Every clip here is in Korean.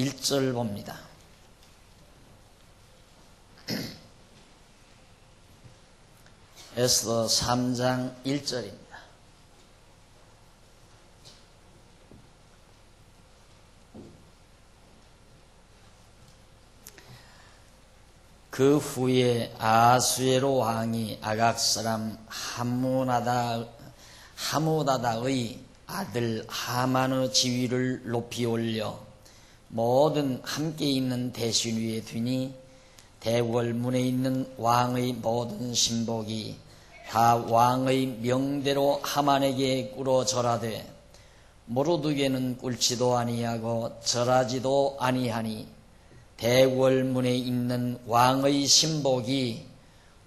1절 봅니다. 에스더 3장 1절입니다. 그 후에 아수에로 왕이 아각 사람 하무다다의 아들 하만의 지위를 높이 올려 모든 함께 있는 대신 위에 두니 대궐문에 있는 왕의 모든 신복이 다 왕의 명대로 하만에게 꿇어 절하되 모르드게는 꿇지도 아니하고 절하지도 아니하니 대궐문에 있는 왕의 신복이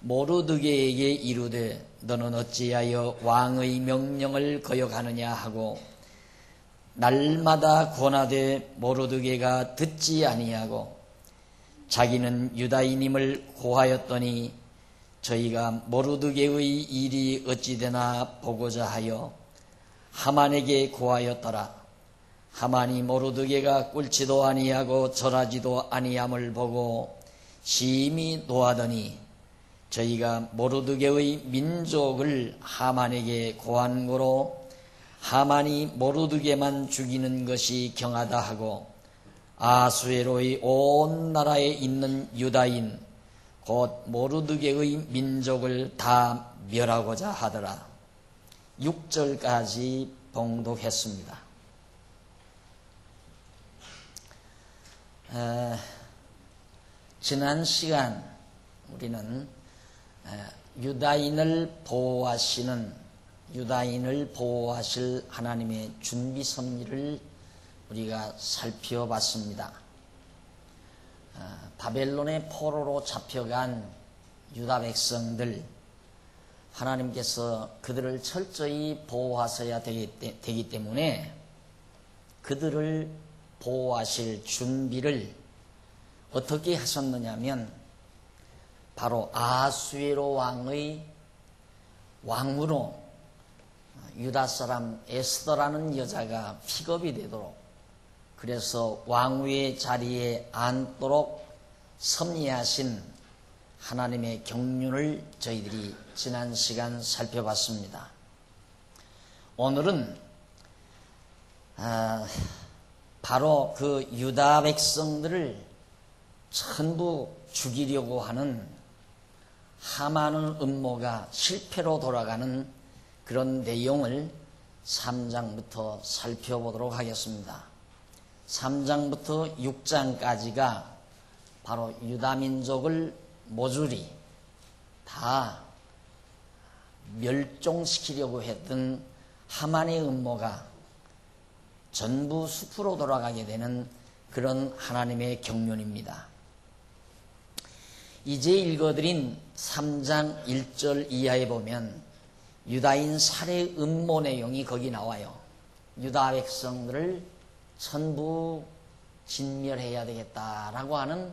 모르드게에게 이르되 너는 어찌하여 왕의 명령을 거역하느냐 하고 날마다 권하되 모르드게가 듣지 아니하고 자기는 유다인임을 고하였더니 저희가 모르드게의 일이 어찌되나 보고자 하여 하만에게 고하였더라. 하만이 모르드게가 꿇지도 아니하고 절하지도 아니함을 보고 심히 노하더니 저희가 모르드게의 민족을 하만에게 고한 거로 하만이 모르드게만 죽이는 것이 경하다 하고 아수에로의 온 나라에 있는 유다인 곧 모르드게의 민족을 다 멸하고자 하더라. 6절까지 봉독했습니다. 지난 시간 우리는 유다인을 보호하실 하나님의 준비 섭리를 우리가 살펴봤습니다. 바벨론의 포로로 잡혀간 유다 백성들, 하나님께서 그들을 철저히 보호하셔야 되기 때문에 그들을 보호하실 준비를 어떻게 하셨느냐면 바로 아수에로 왕의 왕으로 유다 사람 에스더라는 여자가 픽업이 되도록, 그래서 왕위의 자리에 앉도록 섭리하신 하나님의 경륜을 저희들이 지난 시간 살펴봤습니다. 오늘은 바로 그 유다 백성들을 전부 죽이려고 하는 하만의 음모가 실패로 돌아가는 그런 내용을 3장부터 살펴보도록 하겠습니다. 3장부터 6장까지가 바로 유다 민족을 모조리 다 멸종시키려고 했던 하만의 음모가 전부 숲으로 돌아가게 되는 그런 하나님의 경륜입니다. 이제 읽어드린 3장 1절 이하에 보면 유다인 살해 음모 내용이 거기 나와요. 유다 백성들을 전부 진멸해야 되겠다라고 하는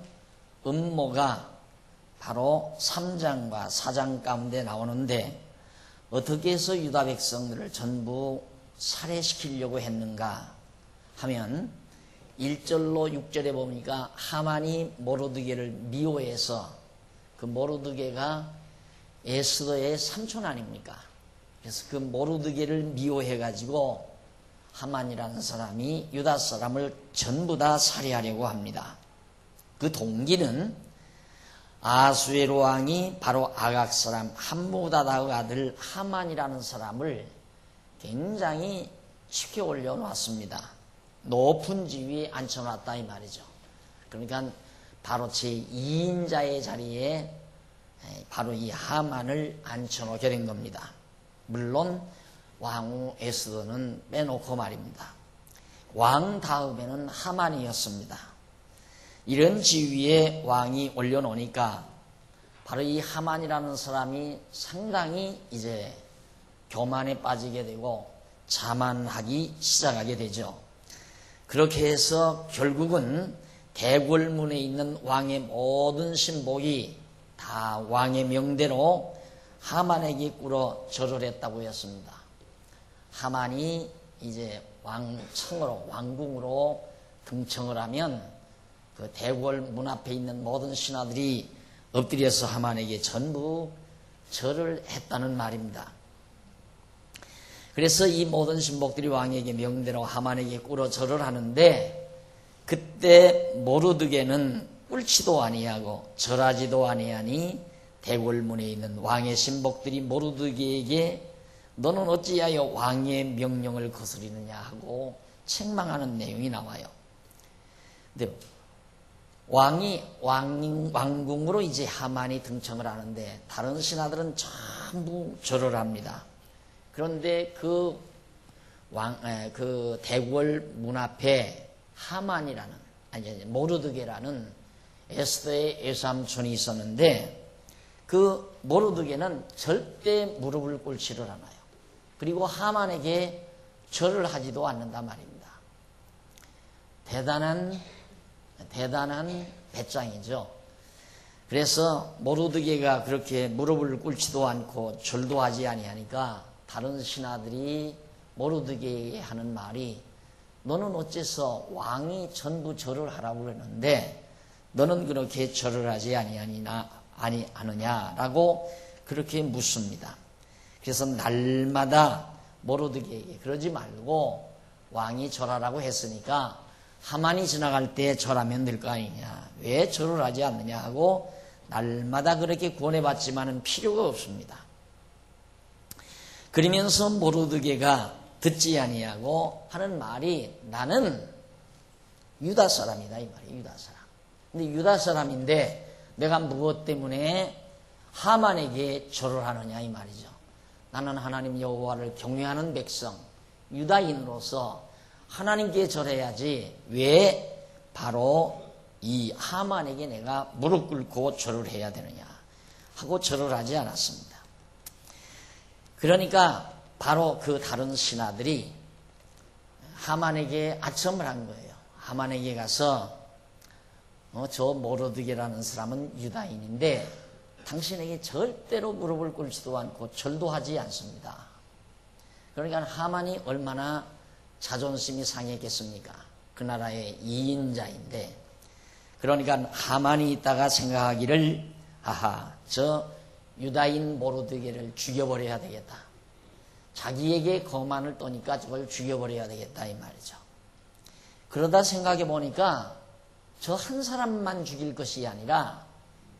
음모가 바로 3장과 4장 가운데 나오는데, 어떻게 해서 유다 백성들을 전부 살해시키려고 했는가 하면 1절로 6절에 보니까 하만이 모르드게를 미워해서, 그 모르드게가 에스더의 삼촌 아닙니까? 그래서 그 모르드게를 미워해가지고 하만이라는 사람이 유다 사람을 전부 다 살해하려고 합니다. 그 동기는 아수에로 왕이 바로 아각 사람 함무다다의 아들 하만이라는 사람을 굉장히 쉽게 올려놓았습니다. 높은 지위에 앉혀놨다 이 말이죠. 그러니까 바로 제2인자의 자리에 바로 이 하만을 앉혀놓게 된 겁니다. 물론 왕후 에스더는 빼놓고 말입니다. 왕 다음에는 하만이었습니다. 이런 지위에 왕이 올려놓으니까 바로 이 하만이라는 사람이 상당히 이제 교만에 빠지게 되고 자만하기 시작하게 되죠. 그렇게 해서 결국은 대궐문에 있는 왕의 모든 신복이 다 왕의 명대로 하만에게 꿇어 절을 했다고 했습니다. 하만이 이제 왕궁으로 등청을 하면 그 대궐 문 앞에 있는 모든 신하들이 엎드려서 하만에게 전부 절을 했다는 말입니다. 그래서 이 모든 신복들이 왕에게 명대로 하만에게 꿇어 절을 하는데, 그때 모르드게는 꿇지도 아니하고 절하지도 아니하니 대궐문에 있는 왕의 신복들이 모르드게에게 너는 어찌하여 왕의 명령을 거스리느냐 하고 책망하는 내용이 나와요. 근데 왕궁으로 이제 하만이 등청을 하는데 다른 신하들은 전부 절을 합니다. 그런데 그 대궐 문 앞에 하만이라는, 모르드게라는 에스더의 외삼촌이 있었는데, 그 모르드게는 절대 무릎을 꿇지를 않아요. 그리고 하만에게 절을 하지도 않는단 말입니다. 대단한 배짱이죠. 그래서 모르드게가 그렇게 무릎을 꿇지도 않고 절도 하지 아니하니까 다른 신하들이 모르드게에게 하는 말이, 너는 어째서 왕이 전부 절을 하라고 그러는데 너는 그렇게 절을 하지 아니하느냐라고 그렇게 묻습니다. 그래서 날마다 모르드게에게 그러지 말고 왕이 절하라고 했으니까 하만이 지나갈 때 절하면 될 거 아니냐, 왜 절을 하지 않느냐 하고 날마다 그렇게 권해봤지만은 필요가 없습니다. 그러면서 모르드게가 듣지 아니하고 하는 말이, 나는 유다 사람이다 이 말이에요. 유다 사람. 근데 유다 사람인데 내가 무엇 때문에 하만에게 절을 하느냐 이 말이죠. 나는 하나님 여호와를 경외하는 백성 유다인으로서 하나님께 절해야지 왜 바로 이 하만에게 내가 무릎 꿇고 절을 해야 되느냐 하고 절을 하지 않았습니다. 그러니까 바로 그 다른 신하들이 하만에게 아첨을 한 거예요. 하만에게 가서 저 모르드게라는 사람은 유다인인데 당신에게 절대로 무릎을 꿇지도 않고 절도 하지 않습니다. 그러니까 하만이 얼마나 자존심이 상했겠습니까? 그 나라의 2인자인데, 그러니까 하만이 있다가 생각하기를, 저 유다인 모르드게를 죽여버려야 되겠다. 자기에게 거만을 떠니까 저걸 죽여버려야 되겠다 이 말이죠. 그러다 생각해 보니까 저 한 사람만 죽일 것이 아니라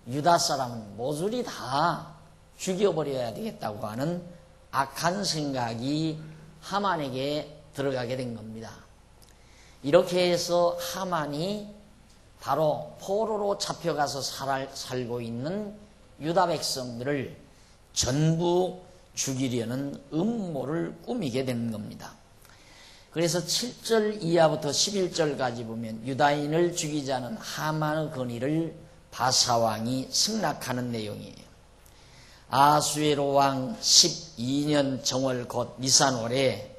유다 사람은 모조리 다 죽여버려야 되겠다고 하는 악한 생각이 하만에게 들어가게 된 겁니다. 이렇게 해서 하만이 바로 포로로 잡혀가서 살고 있는 유다 백성들을 전부 죽이려는 음모를 꾸미게 된 겁니다. 그래서 7절 이하부터 11절까지 보면 유다인을 죽이자는 하만의 건의를 바사왕이 승낙하는 내용이에요. 아수에로 왕 12년 정월 곧 니산월에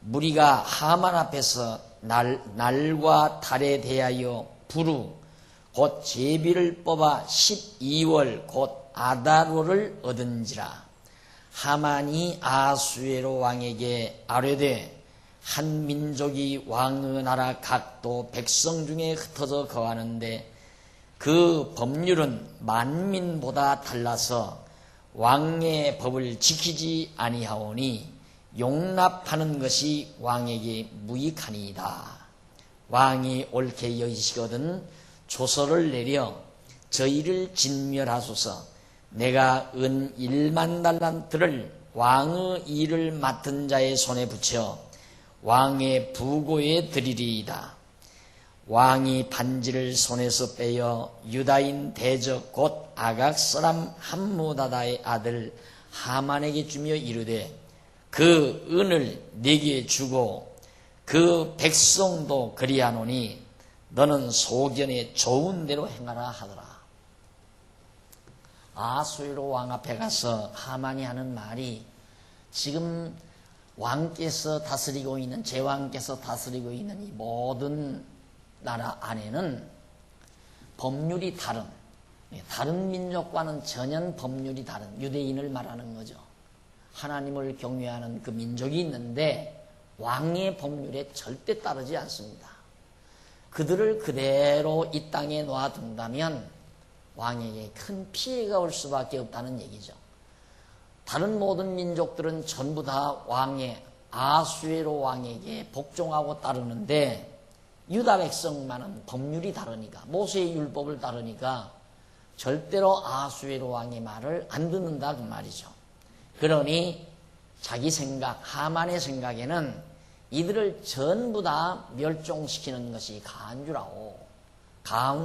무리가 하만 앞에서 날과 달에 대하여 부루 곧 제비를 뽑아 12월 곧 아다로를 얻은지라. 하만이 아수에로 왕에게 아뢰되 한 민족이 왕의 나라 각도 백성 중에 흩어져 거하는데 그 법률은 만민보다 달라서 왕의 법을 지키지 아니하오니 용납하는 것이 왕에게 무익하니이다. 왕이 옳게 여기시거든 조서를 내려 저희를 진멸하소서. 내가 은 1만 달란트를 왕의 일을 맡은 자의 손에 붙여 왕의 부고에 드리리이다. 왕이 반지를 손에서 빼어 유다인 대적 곧 아각 사람 함무다다의 아들 하만에게 주며 이르되 그 은을 네게 주고 그 백성도 그리하노니 너는 소견에 좋은 대로 행하라 하더라. 아수에로 왕 앞에 가서 하만이 하는 말이, 지금 왕께서 다스리고 있는, 제왕께서 다스리고 있는 이 모든 나라 안에는 법률이 다른 민족과는 전혀 법률이 다른 유대인을 말하는 거죠. 하나님을 경외하는 그 민족이 있는데 왕의 법률에 절대 따르지 않습니다. 그들을 그대로 이 땅에 놔둔다면 왕에게 큰 피해가 올 수밖에 없다는 얘기죠. 다른 모든 민족들은 전부 다 왕의 아수에로 왕에게 복종하고 따르는데 유다 백성만은 법률이 다르니까, 모세의 율법을 따르니까 절대로 아수에로 왕의 말을 안 듣는다 그 말이죠. 그러니 자기 생각, 하만의 생각에는 이들을 전부 다 멸종시키는 것이 가한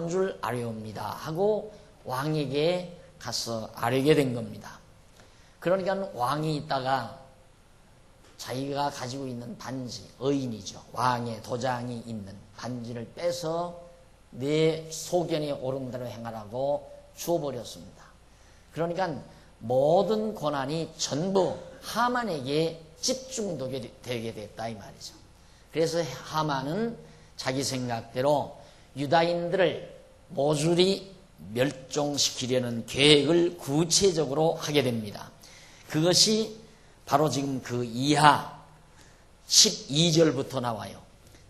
줄 아려옵니다 하고 왕에게 가서 아뢰게 된 겁니다. 그러니까 왕이 있다가 자기가 가지고 있는 반지, 의인이죠. 왕의 도장이 있는 반지를 빼서 내 소견에 오른 대로 행하라고 주어버렸습니다. 그러니까 모든 권한이 전부 하만에게 집중되게 됐다 이 말이죠. 그래서 하만은 자기 생각대로 유다인들을 모조리 멸종시키려는 계획을 구체적으로 하게 됩니다. 그것이 바로 지금 그 이하 12절부터 나와요.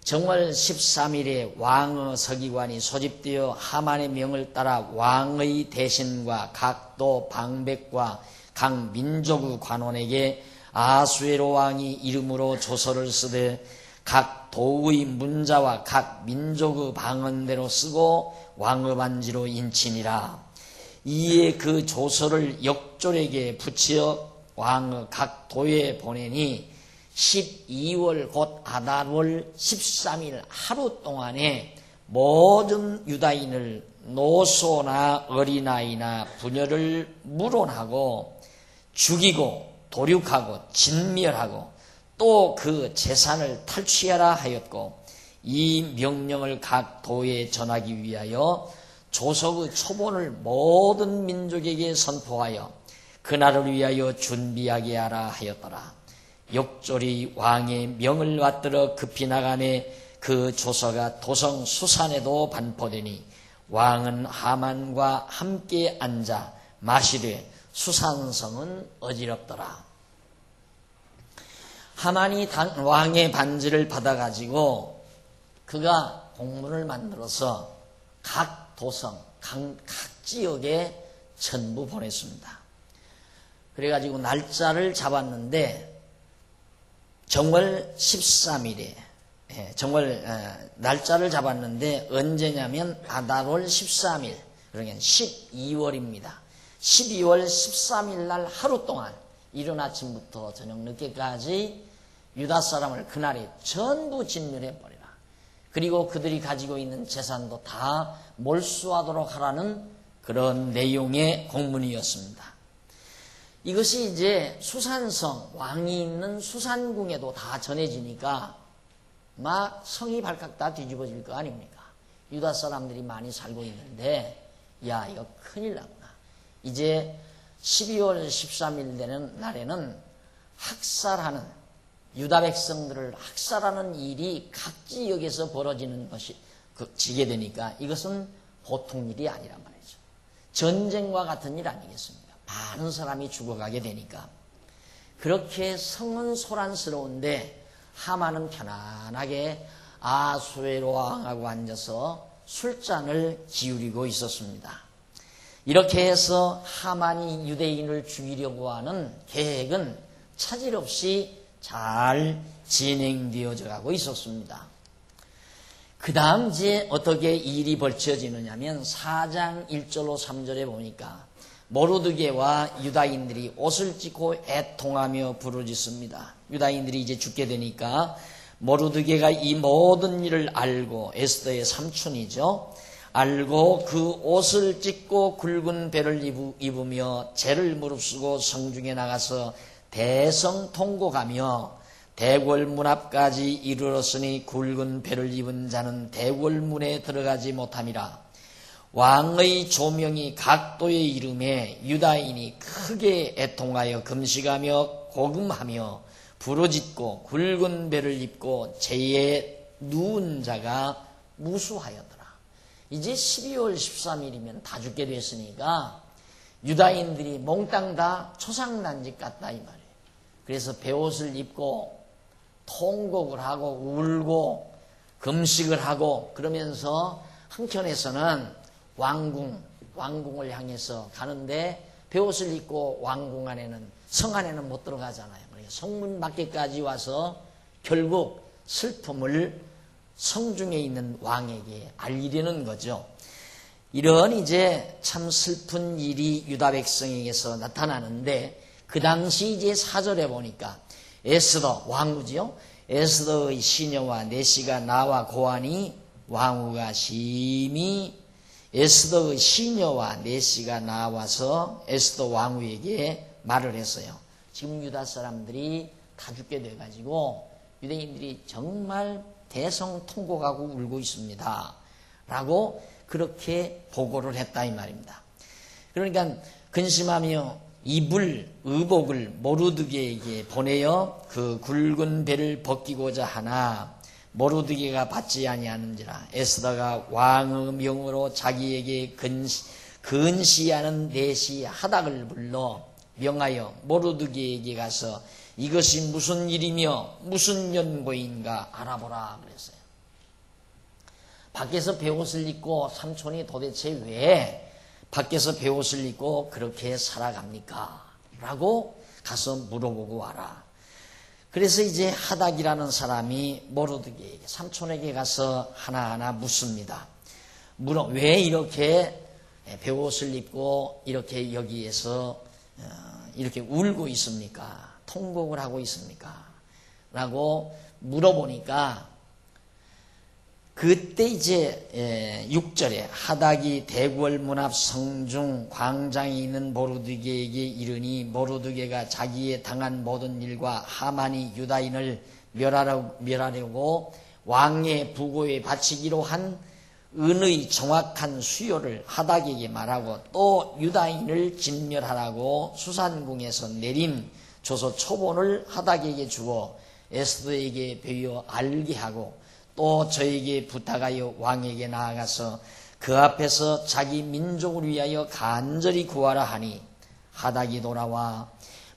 정월 13일에 왕의 서기관이 소집되어 하만의 명을 따라 왕의 대신과 각도 방백과 각 민족의 관원에게 아수에로 왕이 이름으로 조서를 쓰되 각 도의 문자와 각 민족의 방언대로 쓰고 왕의 반지로 인치니라. 이에 그 조서를 역졸에게 붙여 왕의 각 도에 보내니 12월 곧 아달월 13일 하루 동안에 모든 유다인을 노소나 어린아이나 부녀를 물어나고 죽이고 도륙하고 진멸하고 또 그 재산을 탈취하라 하였고, 이 명령을 각 도에 전하기 위하여 조석의 초본을 모든 민족에게 선포하여 그날을 위하여 준비하게 하라 하였더라. 역졸이 왕의 명을 받들어 급히 나가매 그 조서가 도성 수산에도 반포되니 왕은 하만과 함께 앉아 마시되 수산성은 어지럽더라. 하만이 왕의 반지를 받아가지고 그가 공문을 만들어서 각 도성, 각 지역에 전부 보냈습니다. 그래가지고 날짜를 잡았는데 정월 13일에 날짜를 잡았는데 언제냐면 아달월 13일, 그러니까 12월입니다. 12월 13일 날 하루 동안 이른 아침부터 저녁 늦게까지 유다 사람을 그날에 전부 진멸해 버리라. 그리고 그들이 가지고 있는 재산도 다 몰수하도록 하라는 그런 내용의 공문이었습니다. 이것이 이제 수산성, 왕이 있는 수산궁에도 다 전해지니까 막 성이 발칵 다 뒤집어질 거 아닙니까? 유다 사람들이 많이 살고 있는데, 야, 이거 큰일 났구나. 이제 12월 13일 되는 날에는 학살하는, 유다 백성들을 학살하는 일이 각 지역에서 벌어지는 것이 지게 되니까 이것은 보통 일이 아니란 말이죠. 전쟁과 같은 일 아니겠습니까? 많은 사람이 죽어가게 되니까. 그렇게 성은 소란스러운데 하만은 편안하게 아수에로 왕하고 앉아서 술잔을 기울이고 있었습니다. 이렇게 해서 하만이 유대인을 죽이려고 하는 계획은 차질 없이 잘 진행되어져 가고 있었습니다. 그 다음 이제 어떻게 일이 벌쳐지느냐면 4장 1절로 3절에 보니까 모르드게와 유다인들이 옷을 찢고 애통하며 부르짖습니다. 유다인들이 이제 죽게 되니까 모르드게가 이 모든 일을 알고, 에스더의 삼촌이죠, 알고 그 옷을 찢고 굵은 배를 입으며 죄를 무릅쓰고 성중에 나가서 대성통곡하며 대궐문 앞까지 이르렀으니 굵은 배를 입은 자는 대궐문에 들어가지 못함이라. 왕의 조명이 각도에 이름에 유다인이 크게 애통하여 금식하며 고금하며 부르짖고 굵은 배를 입고 죄에 누운 자가 무수하였더라. 이제 12월 13일이면 다 죽게 됐으니까 유다인들이 몽땅 다 초상난직 같다 이 말이에요. 그래서 베옷을 입고 통곡을 하고 울고 금식을 하고 그러면서 한켠에서는 왕궁을 향해서 가는데 베옷을 입고 왕궁 안에는 성 안에는 못 들어가잖아요. 그러니까 성문 밖에까지 와서 결국 슬픔을 성중에 있는 왕에게 알리려는 거죠. 이런 이제 참 슬픈 일이 유다 백성에게서 나타나는데 그 당시 이제 4절에 보니까 에스더 왕후지요. 에스더의 시녀와 내시가 나와 고하니 왕후가 심히 에스더의 시녀와 내시가 나와서 에스더 왕후에게 말을 했어요. 지금 유다 사람들이 다 죽게 돼가지고 유대인들이 정말 대성통곡하고 울고 있습니다. 라고 그렇게 보고를 했다 이 말입니다. 그러니까 근심하며 이불, 의복을 모르드게에게 보내어 그 굵은 배를 벗기고자 하나 모르드게가 받지 아니하는지라. 에스더가 왕의 명으로 자기에게 근시하는 내시 하닥을 불러 명하여 모르드게에게 가서 이것이 무슨 일이며 무슨 연고인가 알아보라 그랬어요. 밖에서 베옷을 입고 삼촌이 도대체 왜 밖에서 베옷을 입고 그렇게 살아갑니까? 라고 가서 물어보고 와라. 그래서 이제 하닥이라는 사람이 모르드게에게 삼촌에게 가서 하나하나 묻습니다. 왜 이렇게 베옷을 입고 이렇게 여기에서 이렇게 울고 있습니까? 통곡을 하고 있습니까? 라고 물어보니까 그때 이제 6절에 하닥이 대궐 문 앞 성중 광장에 있는 모르드게에게 이르니 모르드게가 자기의 당한 모든 일과 하만이 유다인을 멸하려고 왕의 부고에 바치기로 한 은의 정확한 수요를 하닥에게 말하고 또 유다인을 진멸하라고 수산궁에서 내린 조서 초본을 하닥에게 주어 에스더에게 배워 알게 하고 또 저에게 부탁하여 왕에게 나아가서 그 앞에서 자기 민족을 위하여 간절히 구하라 하니 하닥이 돌아와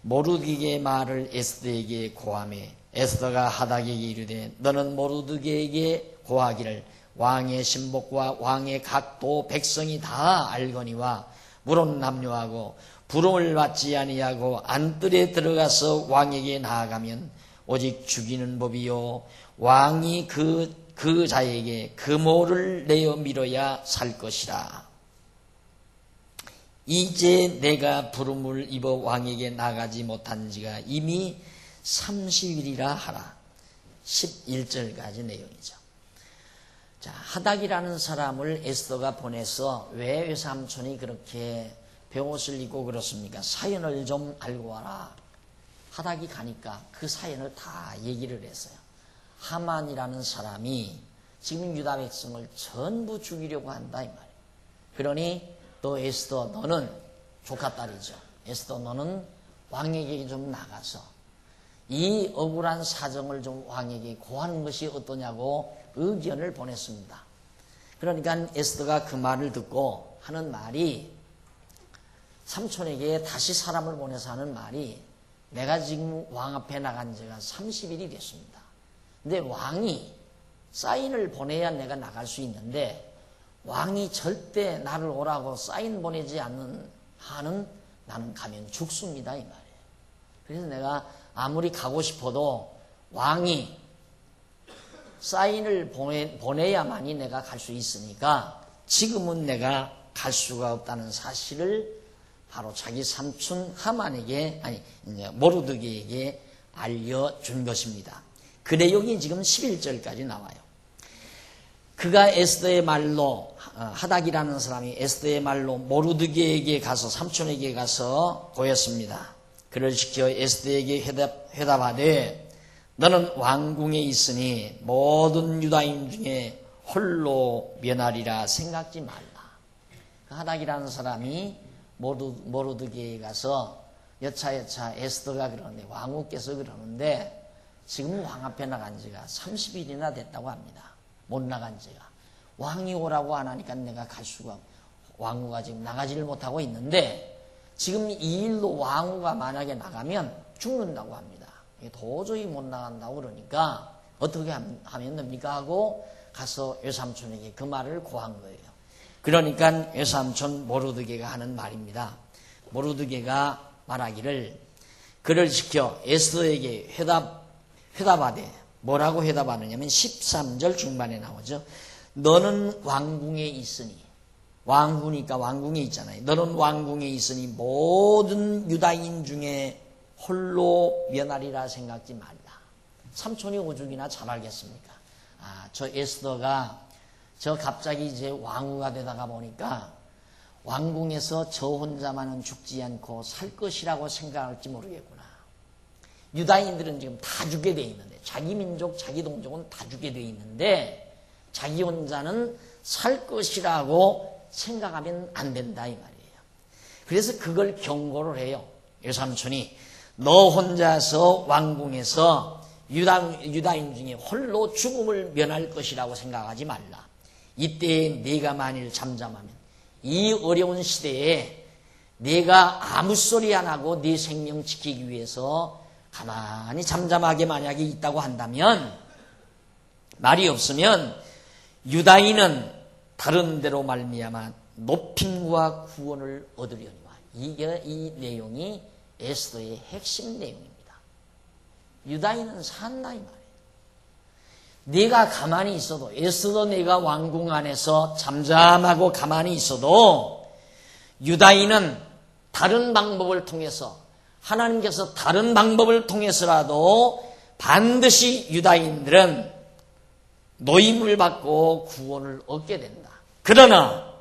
모르드게의 말을 에스더에게 고하매 에스더가 하닥에게 이르되 너는 모르드게에게 고하기를 왕의 신복과 왕의 각도 백성이 다 알거니와 물은 남녀하고 부름을 받지 아니하고 안뜰에 들어가서 왕에게 나아가면 오직 죽이는 법이요 왕이 그 자에게 금오를 내어 밀어야 살 것이라. 이제 내가 부름을 입어 왕에게 나가지 못한 지가 이미 30일이라 하라. 11절까지 내용이죠. 자, 하닥이라는 사람을 에스더가 보내서 왜 외삼촌이 그렇게 베옷을 입고 그렇습니까? 사연을 좀 알고 와라. 하닥이 가니까 그 사연을 다 얘기를 했어요. 하만이라는 사람이 지금 유다 백성을 전부 죽이려고 한다 이 말이에요. 그러니 너 에스더 너는 조카 딸이죠. 에스더 너는 왕에게 좀 나가서 이 억울한 사정을 좀 왕에게 고하는 것이 어떠냐고 의견을 보냈습니다. 그러니까 에스더가 그 말을 듣고 하는 말이 삼촌에게 다시 사람을 보내서 하는 말이 내가 지금 왕 앞에 나간 지가 30일이 됐습니다. 근데 왕이 사인을 보내야 내가 나갈 수 있는데 왕이 절대 나를 오라고 사인 보내지 않는 한은 나는 가면 죽습니다 이 말이에요. 그래서 내가 아무리 가고 싶어도 왕이 사인을 보내야만이 내가 갈 수 있으니까 지금은 내가 갈 수가 없다는 사실을 바로 자기 삼촌 하만에게 모르드게에게 알려준 것입니다. 그 내용이 지금 11절까지 나와요. 그가 에스더의 말로 하닥이라는 사람이 에스더의 말로 모르드게에게 가서 삼촌에게 가서 보였습니다. 그를 시켜 에스더에게 회답하되 너는 왕궁에 있으니 모든 유다인 중에 홀로 면하리라 생각지 말라. 그 하닥이라는 사람이 모르드게에 가서 여차여차 에스더가 그러는데 왕후께서 그러는데 지금 왕 앞에 나간 지가 30일이나 됐다고 합니다. 못 나간 지가. 왕이 오라고 안 하니까 내가 갈 수가 왕후가 지금 나가지를 못하고 있는데 지금 이 일로 왕후가 만약에 나가면 죽는다고 합니다. 도저히 못 나간다고 그러니까 어떻게 하면 됩니까 하고 가서 외삼촌에게 그 말을 고한 거예요. 그러니까 외삼촌 모르드게가 하는 말입니다. 모르드게가 말하기를 그를 시켜 에스더에게 회답하되 뭐라고 회답하느냐면 13절 중반에 나오죠. 너는 왕궁에 있으니 왕후니까 왕궁에 있잖아요. 너는 왕궁에 있으니 모든 유다인 중에 홀로 면하리라 생각지 말라. 삼촌이 오죽이나 잘 알겠습니까? 저 에스더가 저 갑자기 이제 왕후가 되다가 보니까 왕궁에서 저 혼자만은 죽지 않고 살 것이라고 생각할지 모르겠구나. 유다인들은 지금 다 죽게 돼 있는데 자기 민족, 자기 동족은 다 죽게 돼 있는데 자기 혼자는 살 것이라고 생각하면 안 된다 이 말이에요. 그래서 그걸 경고를 해요. 외삼촌이 너 혼자서 왕궁에서 유다인 중에 홀로 죽음을 면할 것이라고 생각하지 말라. 이때 네가 만일 잠잠하면 이 어려운 시대에 네가 아무 소리 안 하고 네 생명 지키기 위해서 가만히 잠잠하게 만약에 있다고 한다면 말이 없으면 유다인은 다른 데로 말미암아 높임과 구원을 얻으려니와. 이게 이 내용이 에스더의 핵심 내용입니다. 유다인은 산다 이 말이에요. 네가 가만히 있어도 에스더 네가 왕궁 안에서 잠잠하고 가만히 있어도 유다인은 다른 방법을 통해서 하나님께서 다른 방법을 통해서라도 반드시 유다인들은 노임을 받고 구원을 얻게 된다. 그러나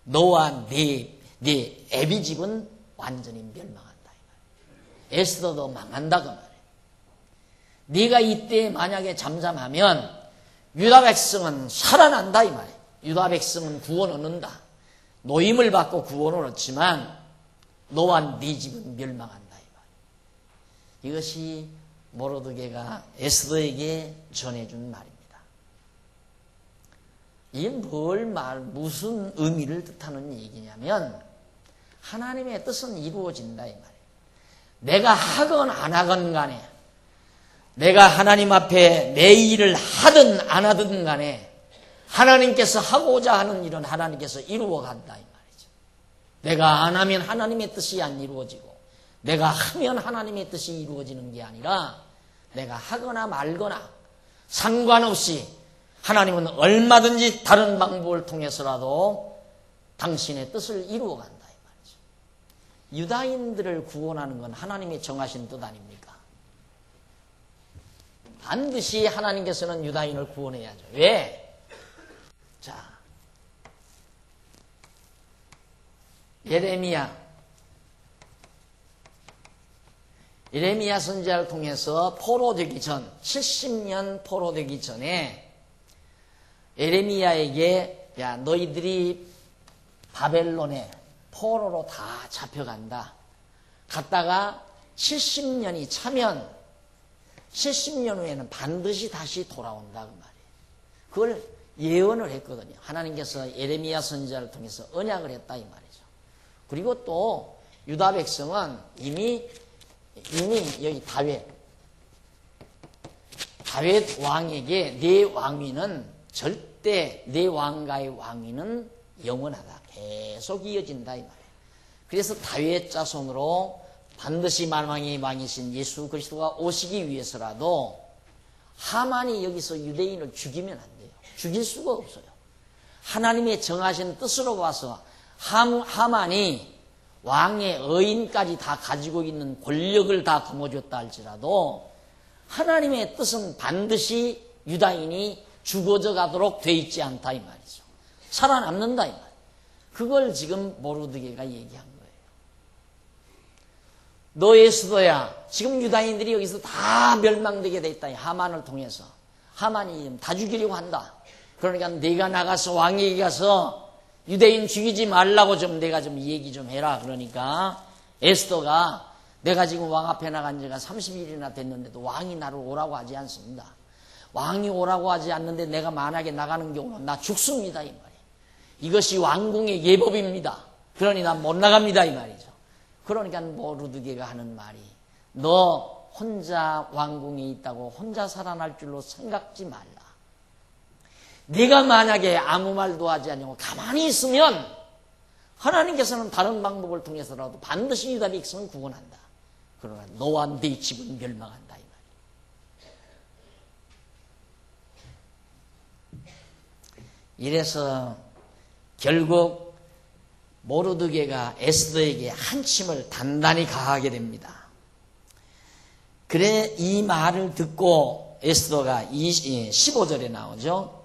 너와 네 애비집은 완전히 멸망한다. 에스더도 망한다 그 말이에요. 네가 이때 만약에 잠잠하면 유다 백성은 살아난다 이 말이에요. 유다 백성은 구원 얻는다. 노임을 받고 구원을 얻지만 너와 네 집은 멸망한다 이 말이에요. 이것이 모르드게가 에스더에게 전해준 말입니다. 이게 무슨 의미를 뜻하는 얘기냐면 하나님의 뜻은 이루어진다 이 말이에요. 내가 하건 안 하건 간에 내가 하나님 앞에 내 일을 하든 안 하든 간에 하나님께서 하고자 하는 일은 하나님께서 이루어 간다 이 말이죠. 내가 안 하면 하나님의 뜻이 안 이루어지고 내가 하면 하나님의 뜻이 이루어지는 게 아니라 내가 하거나 말거나 상관없이 하나님은 얼마든지 다른 방법을 통해서라도 당신의 뜻을 이루어 간다 이 말이죠. 유다인들을 구원하는 건 하나님이 정하신 뜻 아닙니까? 반드시 하나님께서는 유다인을 구원해야죠. 왜? 자, 예레미야 선지자를 통해서 포로되기 전 70년 포로되기 전에 예레미야에게 야 너희들이 바벨론에 포로로 다 잡혀간다. 갔다가 70년이 차면 70년 후에는 반드시 다시 돌아온다 그 말이에요. 그걸 예언을 했거든요. 하나님께서 예레미야 선지자를 통해서 언약을 했다 이 말이죠. 그리고 또 유다 백성은 이미 여기 다윗 왕에게 내 왕위는 절대 내 왕가의 왕위는 영원하다. 계속 이어진다 이 말이에요. 그래서 다윗 자손으로 반드시 만왕의 왕이신 예수 그리스도가 오시기 위해서라도 하만이 여기서 유대인을 죽이면 안 돼요. 죽일 수가 없어요. 하나님의 정하신 뜻으로 봐서 하만이 왕의 의인까지 다 가지고 있는 권력을 다 거머쥐었다 할지라도 하나님의 뜻은 반드시 유다인이 죽어져 가도록 돼 있지 않다 이 말이죠. 살아남는다 이 말. 그걸 지금 모르드게가 얘기한 거예요. 너 에스더야 지금 유다인들이 여기서 다 멸망되게 돼 있다. 하만을 통해서 하만이 다 죽이려고 한다. 그러니까 내가 나가서 왕에게 가서 유대인 죽이지 말라고 좀 내가 좀 얘기 좀 해라. 그러니까 에스더가 내가 지금 왕 앞에 나간 지가 30일이나 됐는데도 왕이 나를 오라고 하지 않습니다. 왕이 오라고 하지 않는데 내가 만약에 나가는 경우는 나 죽습니다 이 말이에요. 이것이 왕궁의 예법입니다. 그러니 난 못 나갑니다 이 말이죠. 그러니까 모르드게가 하는 말이 너 혼자 왕궁에 있다고 혼자 살아날 줄로 생각지 말라. 네가 만약에 아무 말도 하지 않고 가만히 있으면 하나님께서는 다른 방법을 통해서라도 반드시 유다 백성을 구원한다. 그러나 너와 네 집은 멸망한다 이 말이에요. 이래서 결국 모르드게가 에스더에게 한침을 단단히 가하게 됩니다. 그래 이 말을 듣고 에스더가 15절에 나오죠.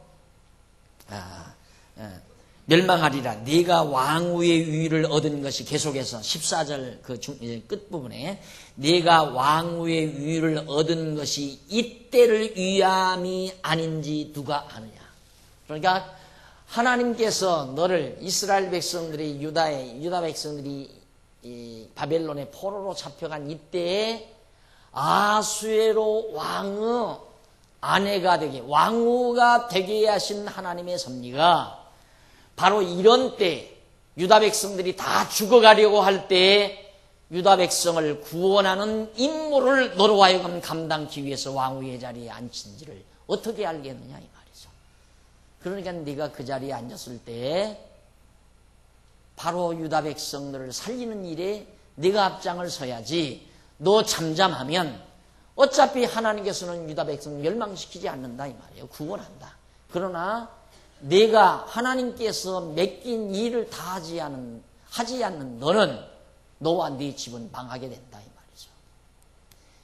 멸망하리라. 네가 왕후의 위를 얻은 것이 계속해서 14절 그 끝부분에 네가 왕후의 위를 얻은 것이 이때를 위함이 아닌지 누가 아느냐. 그러니까 하나님께서 너를 이스라엘 백성들이 유다 백성들이 이 바벨론의 포로로 잡혀간 이때에 아수에로 왕의 아내가 되게 왕후가 되게 하신 하나님의 섭리가 바로 이런 때 유다 백성들이 다 죽어가려고 할 때에 유다 백성을 구원하는 임무를 너로 하여금 감당하기 위해서 왕후의 자리에 앉힌지를 어떻게 알겠느냐 이 말이죠. 그러니까 네가 그 자리에 앉았을 때 바로 유다 백성들을 살리는 일에 네가 앞장을 서야지. 너 잠잠하면 어차피 하나님께서는 유다 백성 멸망시키지 않는다 이 말이에요. 구원한다. 그러나 내가 하나님께서 맡긴 일을 다 하지 않는 너는 너와 네 집은 망하게 된다 이 말이죠.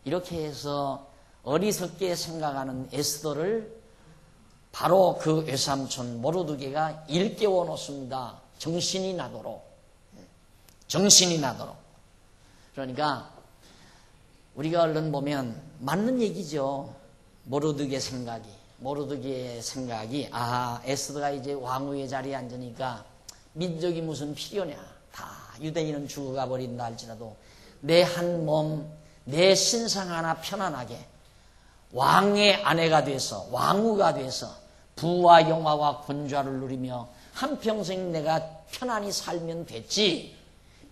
이렇게 해서 어리석게 생각하는 에스더를 바로 그 외삼촌 모르드게가 일깨워 놓습니다. 정신이 나도록. 그러니까 우리가 얼른 보면 맞는 얘기죠. 모르드게의 생각이 에스더가 이제 왕후의 자리에 앉으니까 민족이 무슨 필요냐. 다 유대인은 죽어가 버린다 할지라도 내 한 몸, 내 신상 하나 편안하게 왕의 아내가 돼서 왕후가 돼서 부와 영화와 권좌를 누리며 한평생 내가 편안히 살면 됐지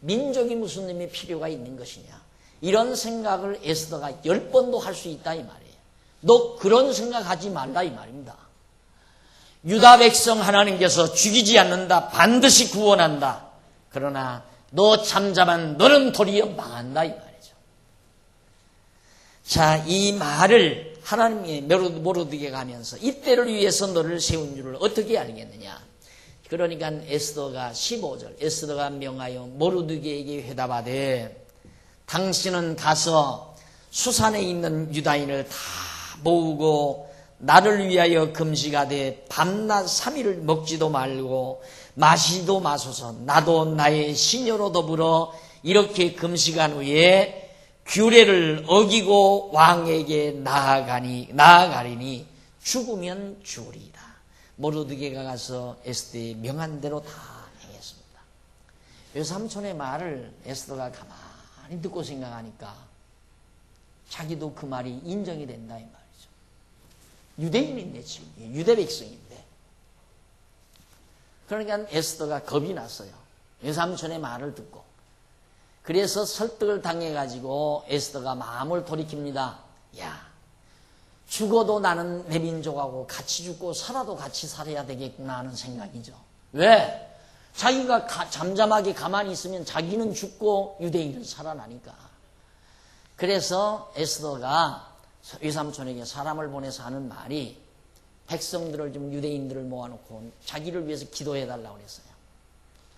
민족이 무슨 의미의 필요가 있는 것이냐. 이런 생각을 에스더가 10번도 할 수 있다 이 말이에요. 너 그런 생각하지 말라 이 말입니다. 유다 백성 하나님께서 죽이지 않는다. 반드시 구원한다. 그러나 너 잠잠한 너는 도리어 망한다 이 말이죠. 자, 이 말을 하나님의 모르드게가 하면서 이때를 위해서 너를 세운 줄을 어떻게 알겠느냐. 그러니까 에스더가 15절 에스더가 명하여 모르드게에게 회답하되 당신은 가서 수산에 있는 유다인을 다 모으고 나를 위하여 금식하되 밤낮 3일을 먹지도 말고 마시도 마소서. 나도 나의 시녀로 더불어 이렇게 금식한 후에 규례를 어기고 왕에게 나아가리니 죽으면 죽으리이다. 모르드게가 가서 에스더의 명한 대로 다 행했습니다. 외삼촌의 말을 에스더가 가만히 듣고 생각하니까 자기도 그 말이 인정이 된다 이 말이죠. 유대인인데 지금 유대 백성인데. 그러니까 에스더가 겁이 났어요. 외삼촌의 말을 듣고. 그래서 설득을 당해가지고 에스더가 마음을 돌이킵니다. 야, 죽어도 나는 내 민족하고 같이 죽고 살아도 같이 살아야 되겠구나 하는 생각이죠. 왜? 자기가 잠잠하게 가만히 있으면 자기는 죽고 유대인은 살아나니까. 그래서 에스더가 외삼촌에게 사람을 보내서 하는 말이 백성들을 좀 유대인들을 모아놓고 자기를 위해서 기도해달라고 그랬어요.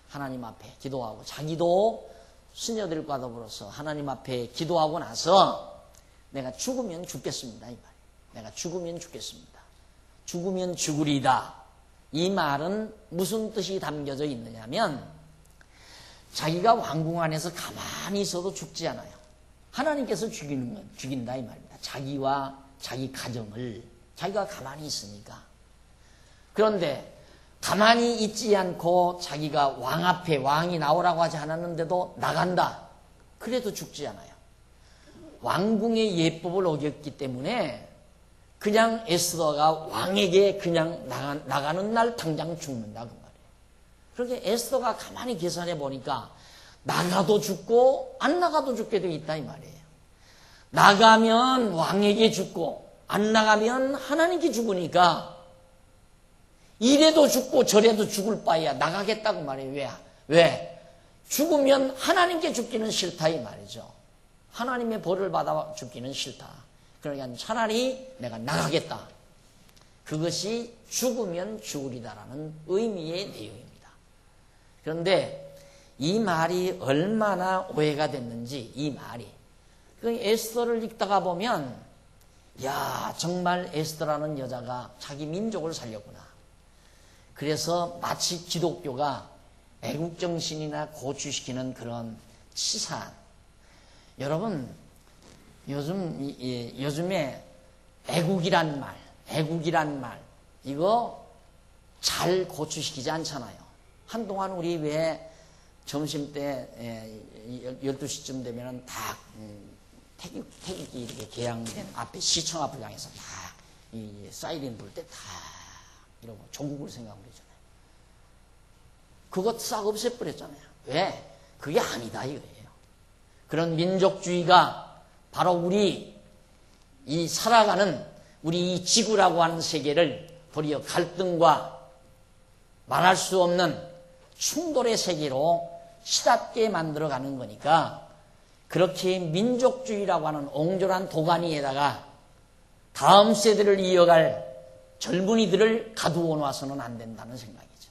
하나님 앞에 기도하고 자기도 수녀들과 더불어서 하나님 앞에 기도하고 나서 내가 죽으면 죽겠습니다. 이 말. 내가 죽으면 죽겠습니다. 죽으면 죽으리다. 이 말은 무슨 뜻이 담겨져 있느냐면 자기가 왕궁 안에서 가만히 있어도 죽지 않아요. 하나님께서 죽인다 이 말입니다. 자기와 자기 가정을 자기가 가만히 있으니까. 그런데 가만히 있지 않고 자기가 왕 앞에 왕이 나오라고 하지 않았는데도 나간다. 그래도 죽지 않아요. 왕궁의 예법을 어겼기 때문에 그냥 에스더가 왕에게 그냥 나가는 날 당장 죽는다 그 말이에요. 그렇게 에스더가 가만히 계산해 보니까 나가도 죽고 안 나가도 죽게 돼 있다 이 말이에요. 나가면 왕에게 죽고 안 나가면 하나님께 죽으니까 이래도 죽고 저래도 죽을 바에야 나가겠다고 말해요. 왜? 죽으면 하나님께 죽기는 싫다 이 말이죠. 하나님의 벌을 받아 죽기는 싫다. 그러니까 차라리 내가 나가겠다. 그것이 죽으면 죽으리다라는 의미의 내용입니다. 그런데 이 말이 얼마나 오해가 됐는지 이 말이 그 에스더를 읽다가 보면 야 정말 에스더라는 여자가 자기 민족을 살렸구나. 그래서 마치 기독교가 애국정신이나 고취시키는 그런 치사한 여러분 요즘에 애국이란 말 이거 잘 고취시키지 않잖아요. 한동안 우리 왜 점심때 12시쯤 되면은 다 태극기 이렇게 개양된 앞에 시청 앞을 향해서 다 이 사이렌 불 때 다 이러고 조국을 생각하고 그러잖아요. 그것 싹 없애버렸잖아요. 왜? 그게 아니다 이거예요. 그런 민족주의가 바로 우리 이 살아가는 우리 이 지구라고 하는 세계를 도리어 갈등과 말할 수 없는 충돌의 세계로 시답게 만들어가는 거니까 그렇게 민족주의라고 하는 옹졸한 도가니에다가 다음 세대를 이어갈 젊은이들을 가두어 놔서는 안 된다는 생각이죠.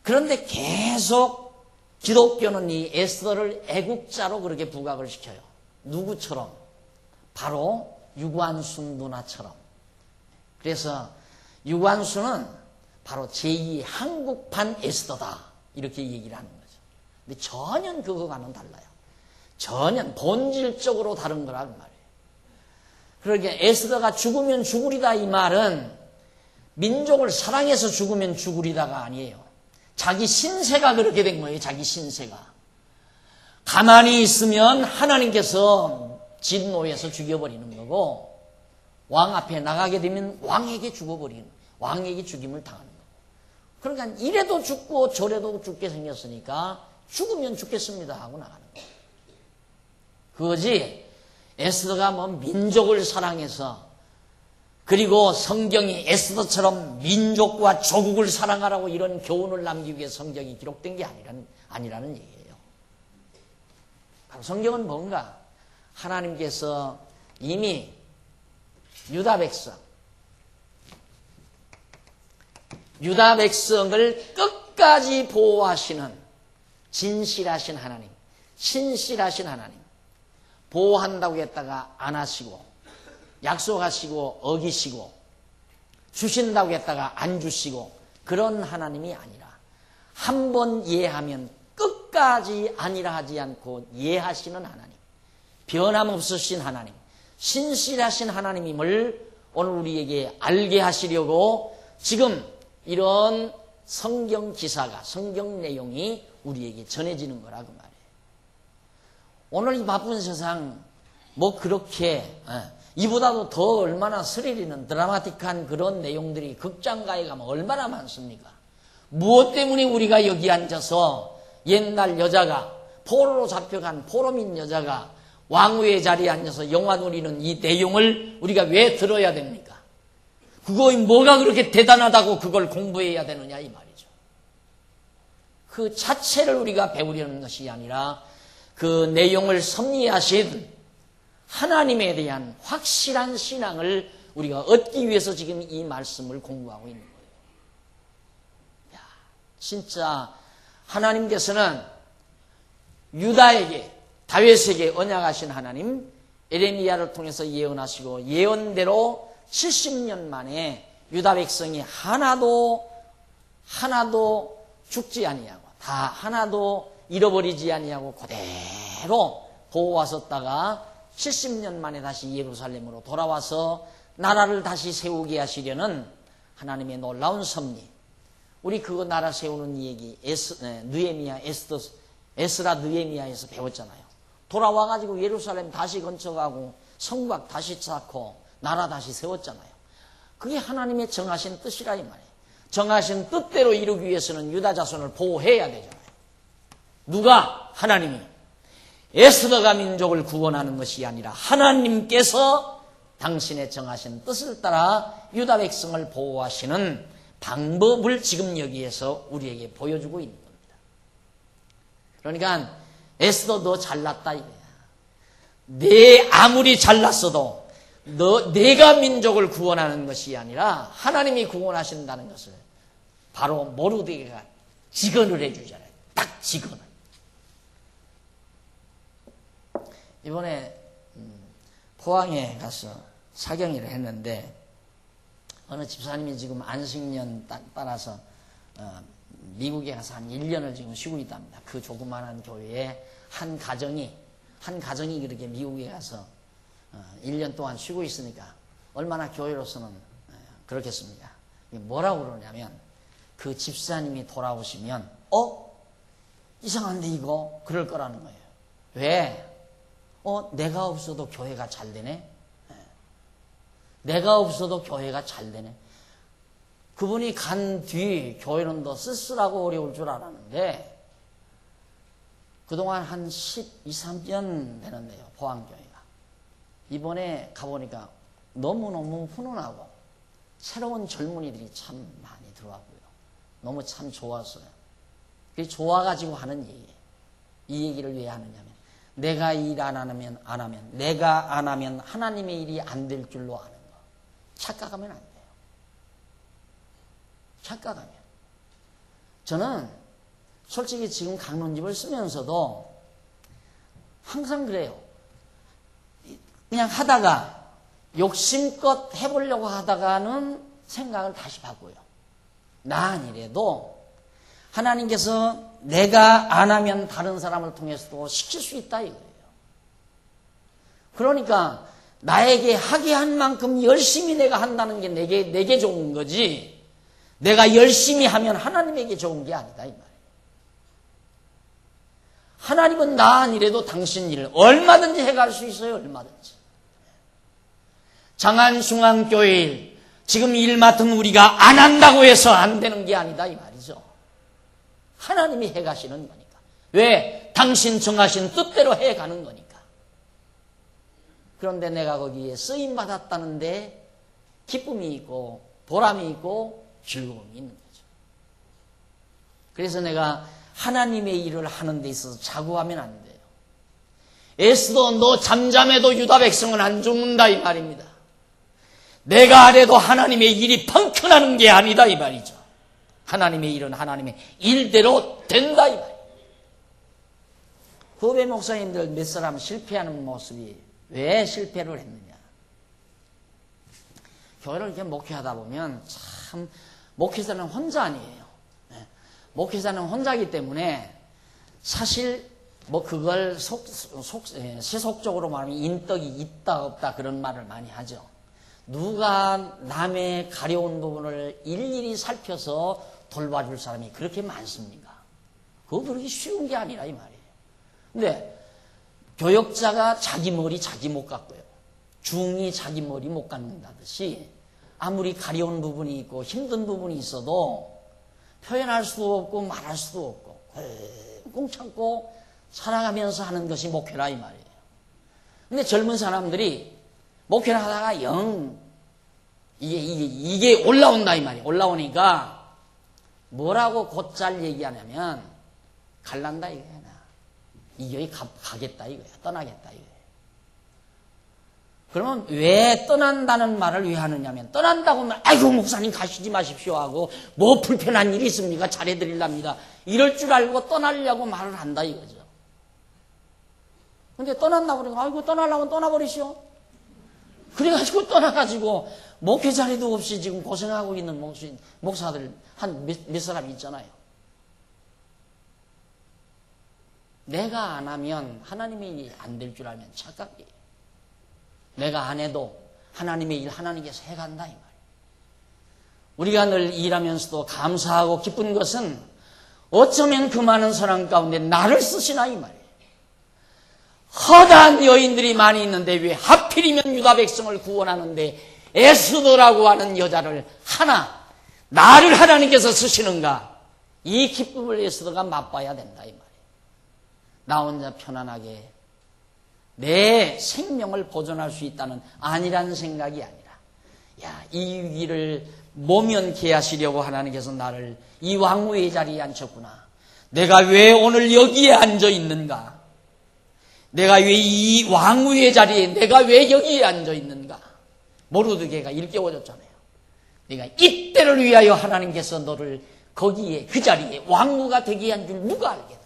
그런데 계속 기독교는 이 에스더를 애국자로 그렇게 부각을 시켜요. 누구처럼? 바로 유관순 누나처럼. 그래서 유관순은 바로 제2의 한국판 에스더다 이렇게 얘기를 하는 거죠. 근데 전혀 그거와는 달라요. 전혀 본질적으로 다른 거란 말이에요. 그러니까 에스더가 죽으면 죽으리다 이 말은 민족을 사랑해서 죽으면 죽으리다가 아니에요. 자기 신세가 그렇게 된 거예요. 자기 신세가. 가만히 있으면 하나님께서 진노해서 죽여버리는 거고 왕 앞에 나가게 되면 왕에게 죽어버리는 왕에게 죽임을 당하는 거고. 그러니까 이래도 죽고 저래도 죽게 생겼으니까 죽으면 죽겠습니다 하고 나가는 거예요. 그거지 에스더가 뭐 민족을 사랑해서 그리고 성경이 에스더처럼 민족과 조국을 사랑하라고 이런 교훈을 남기기 위해 성경이 기록된 게 아니라는 얘기예요. 바로 성경은 뭔가 하나님께서 이미 유다 백성을 끝까지 보호하시는 진실하신 하나님, 신실하신 하나님, 보호한다고 했다가 안 하시고 약속하시고 어기시고 주신다고 했다가 안 주시고 그런 하나님이 아니라 한 번 예하면 끝까지 아니라 하지 않고 예하시는 하나님, 변함없으신 하나님, 신실하신 하나님임을 오늘 우리에게 알게 하시려고 지금 이런 성경 기사가 성경 내용이 우리에게 전해지는 거라고 말이에요. 오늘 이 바쁜 세상 뭐 그렇게 이보다도 더 얼마나 스릴 있는 드라마틱한 그런 내용들이 극장가에 가면 얼마나 많습니까? 무엇 때문에 우리가 여기 앉아서 옛날 여자가 포로로 잡혀간 포로민 여자가 왕후의 자리에 앉아서 영화 누리는 이 내용을 우리가 왜 들어야 됩니까? 그거 뭐가 그렇게 대단하다고 그걸 공부해야 되느냐 이 말이죠. 그 자체를 우리가 배우려는 것이 아니라 그 내용을 섭리하신 하나님에 대한 확실한 신앙을 우리가 얻기 위해서 지금 이 말씀을 공부하고 있는 거예요. 야, 진짜 하나님께서는 유다에게 다윗에게 언약하신 하나님 에레미야를 통해서 예언하시고 예언대로 70년 만에 유다 백성이 하나도 죽지 아니하고 다 하나도 잃어버리지 아니하고 그대로 보호하셨다가 70년 만에 다시 예루살렘으로 돌아와서 나라를 다시 세우게 하시려는 하나님의 놀라운 섭리. 우리 그거 나라 세우는 얘기 에스라 느헤미야에서 배웠잖아요. 돌아와가지고 예루살렘 다시 건축하고 성곽 다시 쌓고 나라 다시 세웠잖아요. 그게 하나님의 정하신 뜻이라 이 말이에요. 정하신 뜻대로 이루기 위해서는 유다 자손을 보호해야 되잖아요. 누가? 하나님이. 에스더가 민족을 구원하는 것이 아니라 하나님께서 당신의 정하신 뜻을 따라 유다 백성을 보호하시는 방법을 지금 여기에서 우리에게 보여주고 있는 겁니다. 그러니까 에스더 너 잘났다 이거야. 내 아무리 잘났어도 내가 민족을 구원하는 것이 아니라 하나님이 구원하신다는 것을 바로 모르드게가 직언을 해주잖아요. 딱 직언을. 이번에 포항에 가서 사경회를 했는데 어느 집사님이 지금 안식년 따라서 미국에 가서 한 1년을 지금 쉬고 있답니다. 그 조그마한 교회에 한 가정이 그렇게 미국에 가서 1년 동안 쉬고 있으니까 얼마나 교회로서는 그렇겠습니까? 뭐라고 그러냐면 그 집사님이 돌아오시면 이상한데 이거 그럴 거라는 거예요. 왜? 내가 없어도 교회가 잘 되네? 내가 없어도 교회가 잘 되네? 그분이 간 뒤 교회는 더 쓸쓸하고 어려울 줄 알았는데 그동안 한 12, 13년 되는데요. 포항교회가. 이번에 가보니까 너무너무 훈훈하고 새로운 젊은이들이 참 많이 들어왔고요. 너무 참 좋았어요. 그게 좋아가지고 하는 얘기예요. 이 얘기를 왜 하느냐면 내가 일 안 하면 내가 안 하면 하나님의 일이 안 될 줄로 아는 거. 착각하면 안 돼요. 착각하면. 저는 솔직히 지금 강론집을 쓰면서도 항상 그래요. 그냥 하다가 욕심껏 해보려고 하다가는 생각을 다시 바꿔요. 나 아니래도 하나님께서 내가 안 하면 다른 사람을 통해서도 시킬 수 있다 이거예요. 그러니까 나에게 하게 한 만큼 열심히 내가 한다는 게 내게 좋은 거지 내가 열심히 하면 하나님에게 좋은 게 아니다 이 말이에요. 하나님은 나 아니래도 당신 일을 얼마든지 해갈 수 있어요. 얼마든지. 장안중앙교회 일 지금 일 맡은 우리가 안 한다고 해서 안 되는 게 아니다 이 말이죠. 하나님이 해가시는 거니까. 왜? 당신 정하신 뜻대로 해가는 거니까. 그런데 내가 거기에 쓰임받았다는데 기쁨이 있고 보람이 있고 즐거움이 있는 거죠. 그래서 내가 하나님의 일을 하는 데 있어서 자고하면 안 돼요. 에스더 너 잠잠해도 유다 백성은 안 죽는다 이 말입니다. 내가 안 해도 하나님의 일이 펑크나는 게 아니다 이 말이죠. 하나님의 일은 하나님의 일대로 된다 이 말이에요. 후배 목사님들 몇 사람 실패하는 모습이 왜 실패를 했느냐. 교회를 이렇게 목회하다 보면 참 목회자는 혼자 아니에요. 목회자는 혼자이기 때문에 사실 그걸 세속적으로 말하면 인덕이 있다 없다 그런 말을 많이 하죠. 누가 남의 가려운 부분을 일일이 살펴서 돌봐줄 사람이 그렇게 많습니까? 그거 그렇게 쉬운 게 아니라 이 말이에요. 근데 교역자가 자기 머리 자기 못 깎고요. 중이 자기 머리 못 깎는다듯이 아무리 가려운 부분이 있고 힘든 부분이 있어도 표현할 수도 없고 말할 수도 없고 꽁꽁 참고 살아가면서 하는 것이 목회라 이 말이에요. 근데 젊은 사람들이 목회를 하다가 이게 올라온다 이 말이에요. 올라오니까 뭐라고 곧잘 얘기하냐면 갈란다 이거야. 이 교회 가겠다 이거야. 떠나겠다 이거야. 그러면 왜 떠난다는 말을 왜 하느냐면 떠난다고 하면 아이고 목사님 가시지 마십시오 하고 뭐 불편한 일이 있습니까? 잘해드리랍니다. 이럴 줄 알고 떠나려고 말을 한다 이거죠. 근데 떠난다고 그러니까 아이고 떠나려면 떠나버리시오. 그래가지고 떠나가지고 목회 자리도 없이 지금 고생하고 있는 목사들 한 몇 사람 있잖아요. 내가 안 하면 하나님의 일이 안 될 줄 알면 착각이에요. 내가 안 해도 하나님의 일 하나님께서 해간다 이 말이에요. 우리가 늘 일하면서도 감사하고 기쁜 것은 어쩌면 그 많은 사람 가운데 나를 쓰시나 이 말이에요. 허다한 여인들이 많이 있는데 왜 하필이면 유다 백성을 구원하는데 에스더라고 하는 여자를 나를 하나님께서 쓰시는가. 이 기쁨을 에스더가 맛봐야 된다 이 말이에요. 나 혼자 편안하게 내 생명을 보존할 수 있다는 아니라는 생각이 아니라 이 위기를 모면케 하시려고 하나님께서 나를 이 왕후의 자리에 앉혔구나. 내가 왜 오늘 여기에 앉아 있는가? 내가 왜 이 왕후의 자리에 내가 왜 여기에 앉아 있는가? 모르드게가 일깨워줬잖아요. 네가 이때를 위하여 하나님께서 너를 거기에 그 자리에 왕후가 되게 한 줄 누가 알겠느냐.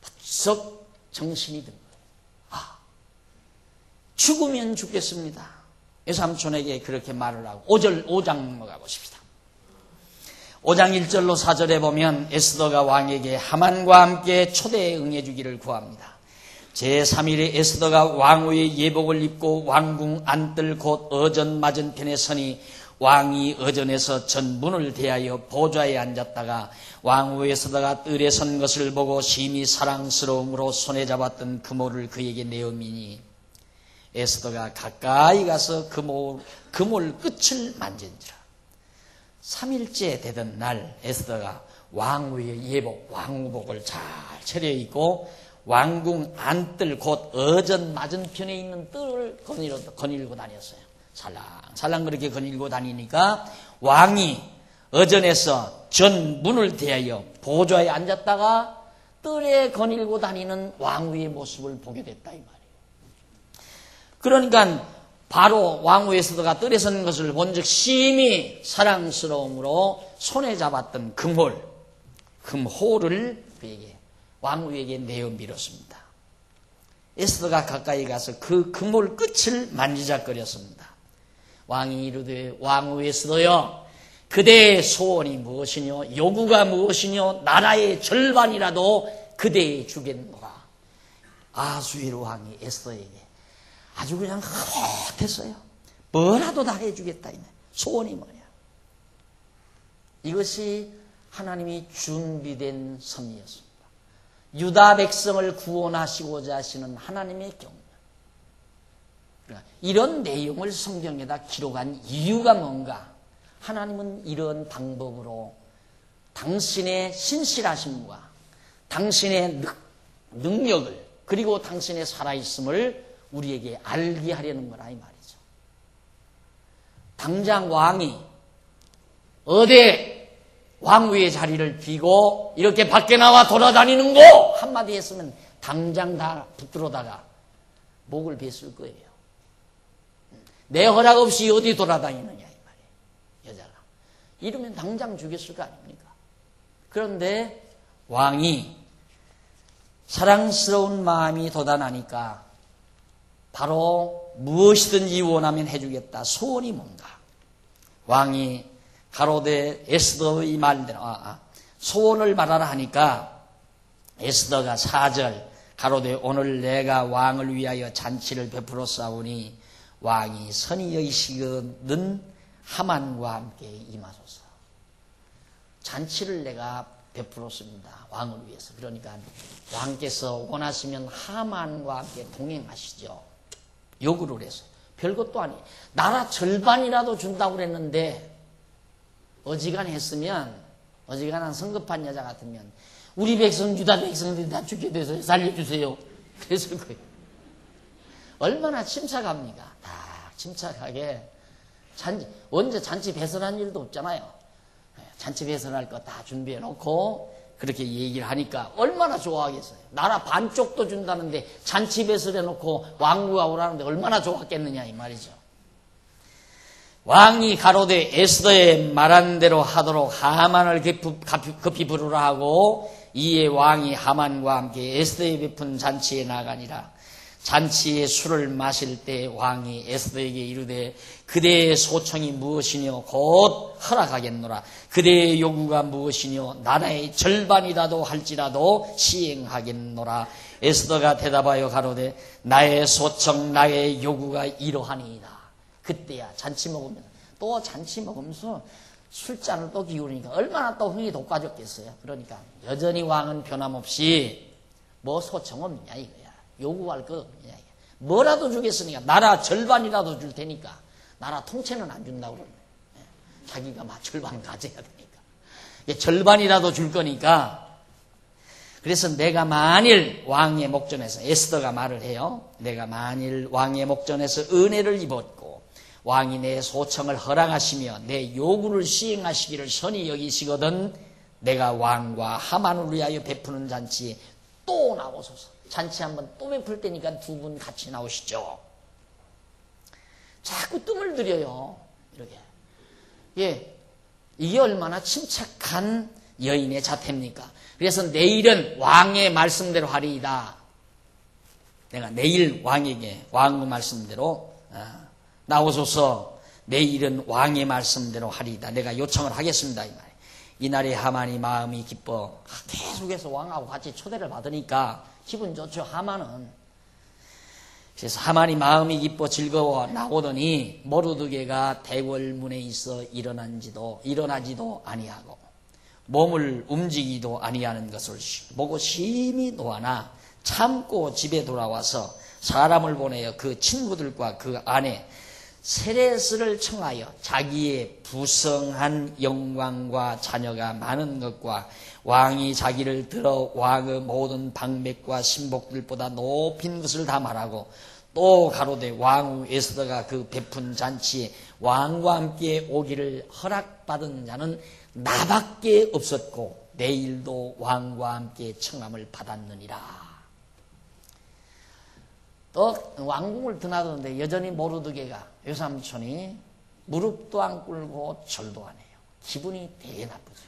벌써 정신이 든 거예요. 아, 죽으면 죽겠습니다. 외삼촌에게 그렇게 말을 하고 5장 넘어가 보십시다. 5장 1절로 4절에 보면 에스더가 왕에게 하만과 함께 초대에 응해주기를 구합니다. 제3일에 에스더가 왕후의 예복을 입고 왕궁 안뜰 곧 어전 맞은편에 서니 왕이 어전에서 전문을 대하여 보좌에 앉았다가 왕후 에스더가 뜰에 선 것을 보고 심히 사랑스러움으로 손에 잡았던 그모를 그에게 내어미니 에스더가 가까이 가서 그몰 끝을 만진지라. 3일째 되던 날 에스더가 왕후의 예복, 왕후복을 잘 차려입고 왕궁 안뜰 곧 어전 맞은편에 있는 뜰을 거닐고 다녔어요. 살랑살랑 그렇게 거닐고 다니니까 왕이 어전에서 전 문을 대하여 보좌에 앉았다가 뜰에 거닐고 다니는 왕후의 모습을 보게 됐다 이 말이에요. 그러니까 바로 왕후 에스더가 뜰에 선 것을 본즉 심히 사랑스러움으로 손에 잡았던 금홀을 그에게 왕후에게 내어 밀었습니다. 에스더가 가까이 가서 그 금홀 끝을 만지작거렸습니다. 왕이 이르되 왕후 에스더여 그대의 소원이 무엇이뇨 요구가 무엇이뇨 나라의 절반이라도 그대에 주겠노라. 아수에르 왕이 에스더에게 아주 그냥 헛했어요. 뭐라도 다 해주겠다. 소원이 뭐냐. 이것이 하나님이 준비된 섭리였습니다. 유다 백성을 구원하시고자 하시는 하나님의 경우. 이런 내용을 성경에다 기록한 이유가 뭔가? 하나님은 이런 방법으로 당신의 신실하심과 당신의 능력을 그리고 당신의 살아있음을 우리에게 알게 하려는 거라 이 말이죠. 당장 왕이 어디 왕후의 자리를 비고 이렇게 밖에 나와 돌아다니는 거 한마디 했으면 당장 다 붙들어다가 목을 뱄을 거예요. 내 허락 없이 어디 돌아다니느냐 이 말이에요. 여자가. 이러면 당장 죽였을 거 아닙니까? 그런데 왕이 사랑스러운 마음이 돋아나니까 바로 무엇이든지 원하면 해주겠다. 소원이 뭔가? 왕이 가로되 에스더의 말대로 소원을 말하라 하니까 에스더가 4절 가로되 오늘 내가 왕을 위하여 잔치를 베풀어 싸우니 왕이 선이 여기시거든 하만과 함께 임하소서. 잔치를 내가 베풀었습니다. 왕을 위해서. 그러니까 왕께서 원하시면 하만과 함께 동행하시죠. 요구를 했어요. 별것도 아니에요. 나라 절반이라도 준다고 그랬는데 어지간했으면 어지간한 성급한 여자 같으면 우리 백성 유다 백성들이 다 죽게 돼서 살려주세요. 그랬을 거예요. 얼마나 침착합니까? 다 침착하게 언제 잔치 배설한 일도 없잖아요. 잔치 배설할 거 다 준비해 놓고 그렇게 얘기를 하니까 얼마나 좋아하겠어요. 나라 반쪽도 준다는데 잔치 배설해 놓고 왕후가 오라는데 얼마나 좋았겠느냐 이 말이죠. 왕이 가로되 에스더의 말한 대로 하도록 하만을 급히 부르라 하고 이에 왕이 하만과 함께 에스더에 베푼 잔치에 나가니라. 잔치에 술을 마실 때 왕이 에스더에게 이르되 그대의 소청이 무엇이뇨 곧 허락하겠노라. 그대의 요구가 무엇이뇨 나라의 절반이라도 할지라도 시행하겠노라. 에스더가 대답하여 가로되 나의 소청 나의 요구가 이러하니이다. 그때야 잔치 먹으면 또 잔치 먹으면서 술잔을 또 기울이니까 얼마나 또 흥이 돋궈졌겠어요. 그러니까 여전히 왕은 변함없이 뭐 소청 없냐 이거야. 요구할 거 없냐. 뭐라도 주겠으니까 나라 절반이라도 줄 테니까 나라 통째는 안 준다고 그러네. 자기가 막 절반 가져야 되니까. 절반이라도 줄 거니까. 그래서 내가 만일 왕의 목전에서 에스더가 말을 해요. 내가 만일 왕의 목전에서 은혜를 입었고 왕이 내 소청을 허락하시며 내 요구를 시행하시기를 선히 여기시거든 내가 왕과 하만을 위하여 베푸는 잔치에 또 나오소서. 잔치 한번 또 베풀 때니까 두 분 같이 나오시죠. 자꾸 뜸을 들여요. 이렇게. 예, 이게 얼마나 침착한 여인의 자태입니까? 그래서 내일은 왕의 말씀대로 하리이다. 내가 내일 왕에게 왕의 말씀대로 나오소서. 내일은 왕의 말씀대로 하리이다. 내가 요청을 하겠습니다. 이 말이에요. 이날에 하만이 마음이 기뻐 계속해서 왕하고 같이 초대를 받으니까 기분 좋죠. 하만은. 그래서 하만이 마음이 기뻐 즐거워 나오더니 모르드게가 대궐문에 있어 일어나지도 아니하고 몸을 움직이도 아니하는 것을 보고 심히 노하나 참고 집에 돌아와서 사람을 보내어 그 친구들과 그 아내 세레스를 청하여 자기의 부성한 영광과 자녀가 많은 것과 왕이 자기를 들어 왕의 모든 방백과 신복들보다 높인 것을 다 말하고 또 가로되 왕후 에스더가 그 베푼 잔치에 왕과 함께 오기를 허락받은 자는 나밖에 없었고 내일도 왕과 함께 청함을 받았느니라. 또 왕궁을 드나드는데 여전히 모르드게가 외삼촌이 무릎도 안 꿇고 절도 안 해요. 기분이 되게 나쁘죠.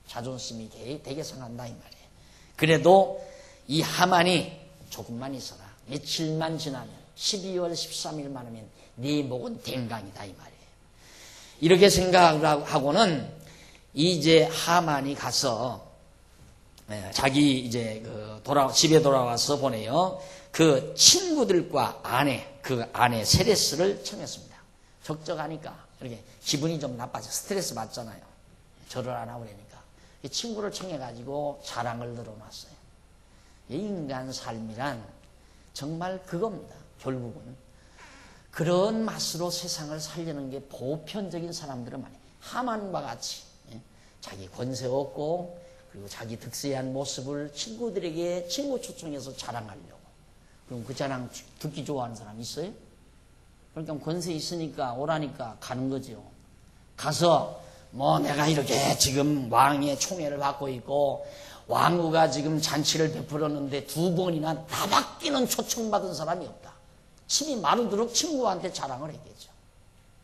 자존심이 되게 상한다 이 말이에요. 그래도 이 하만이 조금만 있어라. 며칠만 지나면 12월 13일만 하면 네 목은 댕강이다 이 말이에요. 이렇게 생각을 하고는 이제 하만이 가서 자기 이제 집에 돌아와서 보내요. 그 친구들과 그 아내 세레스를 청했습니다. 적적하니까 이렇게 기분이 좀 나빠져. 스트레스 받잖아요. 절을 안 하고 그러니까. 이 친구를 청해가지고 자랑을 늘어놨어요. 이 인간 삶이란 정말 그겁니다. 결국은 그런 맛으로 세상을 살려는 게 보편적인 사람들은 많이 하만과 같이 자기 권세 없고 그리고 자기 득세한 모습을 친구들에게 친구 초청해서 자랑하려고. 그럼 그 자랑 듣기 좋아하는 사람 있어요? 그러니까 권세 있으니까 오라니까 가는 거죠. 가서 내가 이렇게 지금 왕의 총애를 받고 있고 왕후가 지금 잔치를 베풀었는데 2번이나 나밖에는 초청받은 사람이 없다. 침이 마르도록 친구한테 자랑을 했겠죠.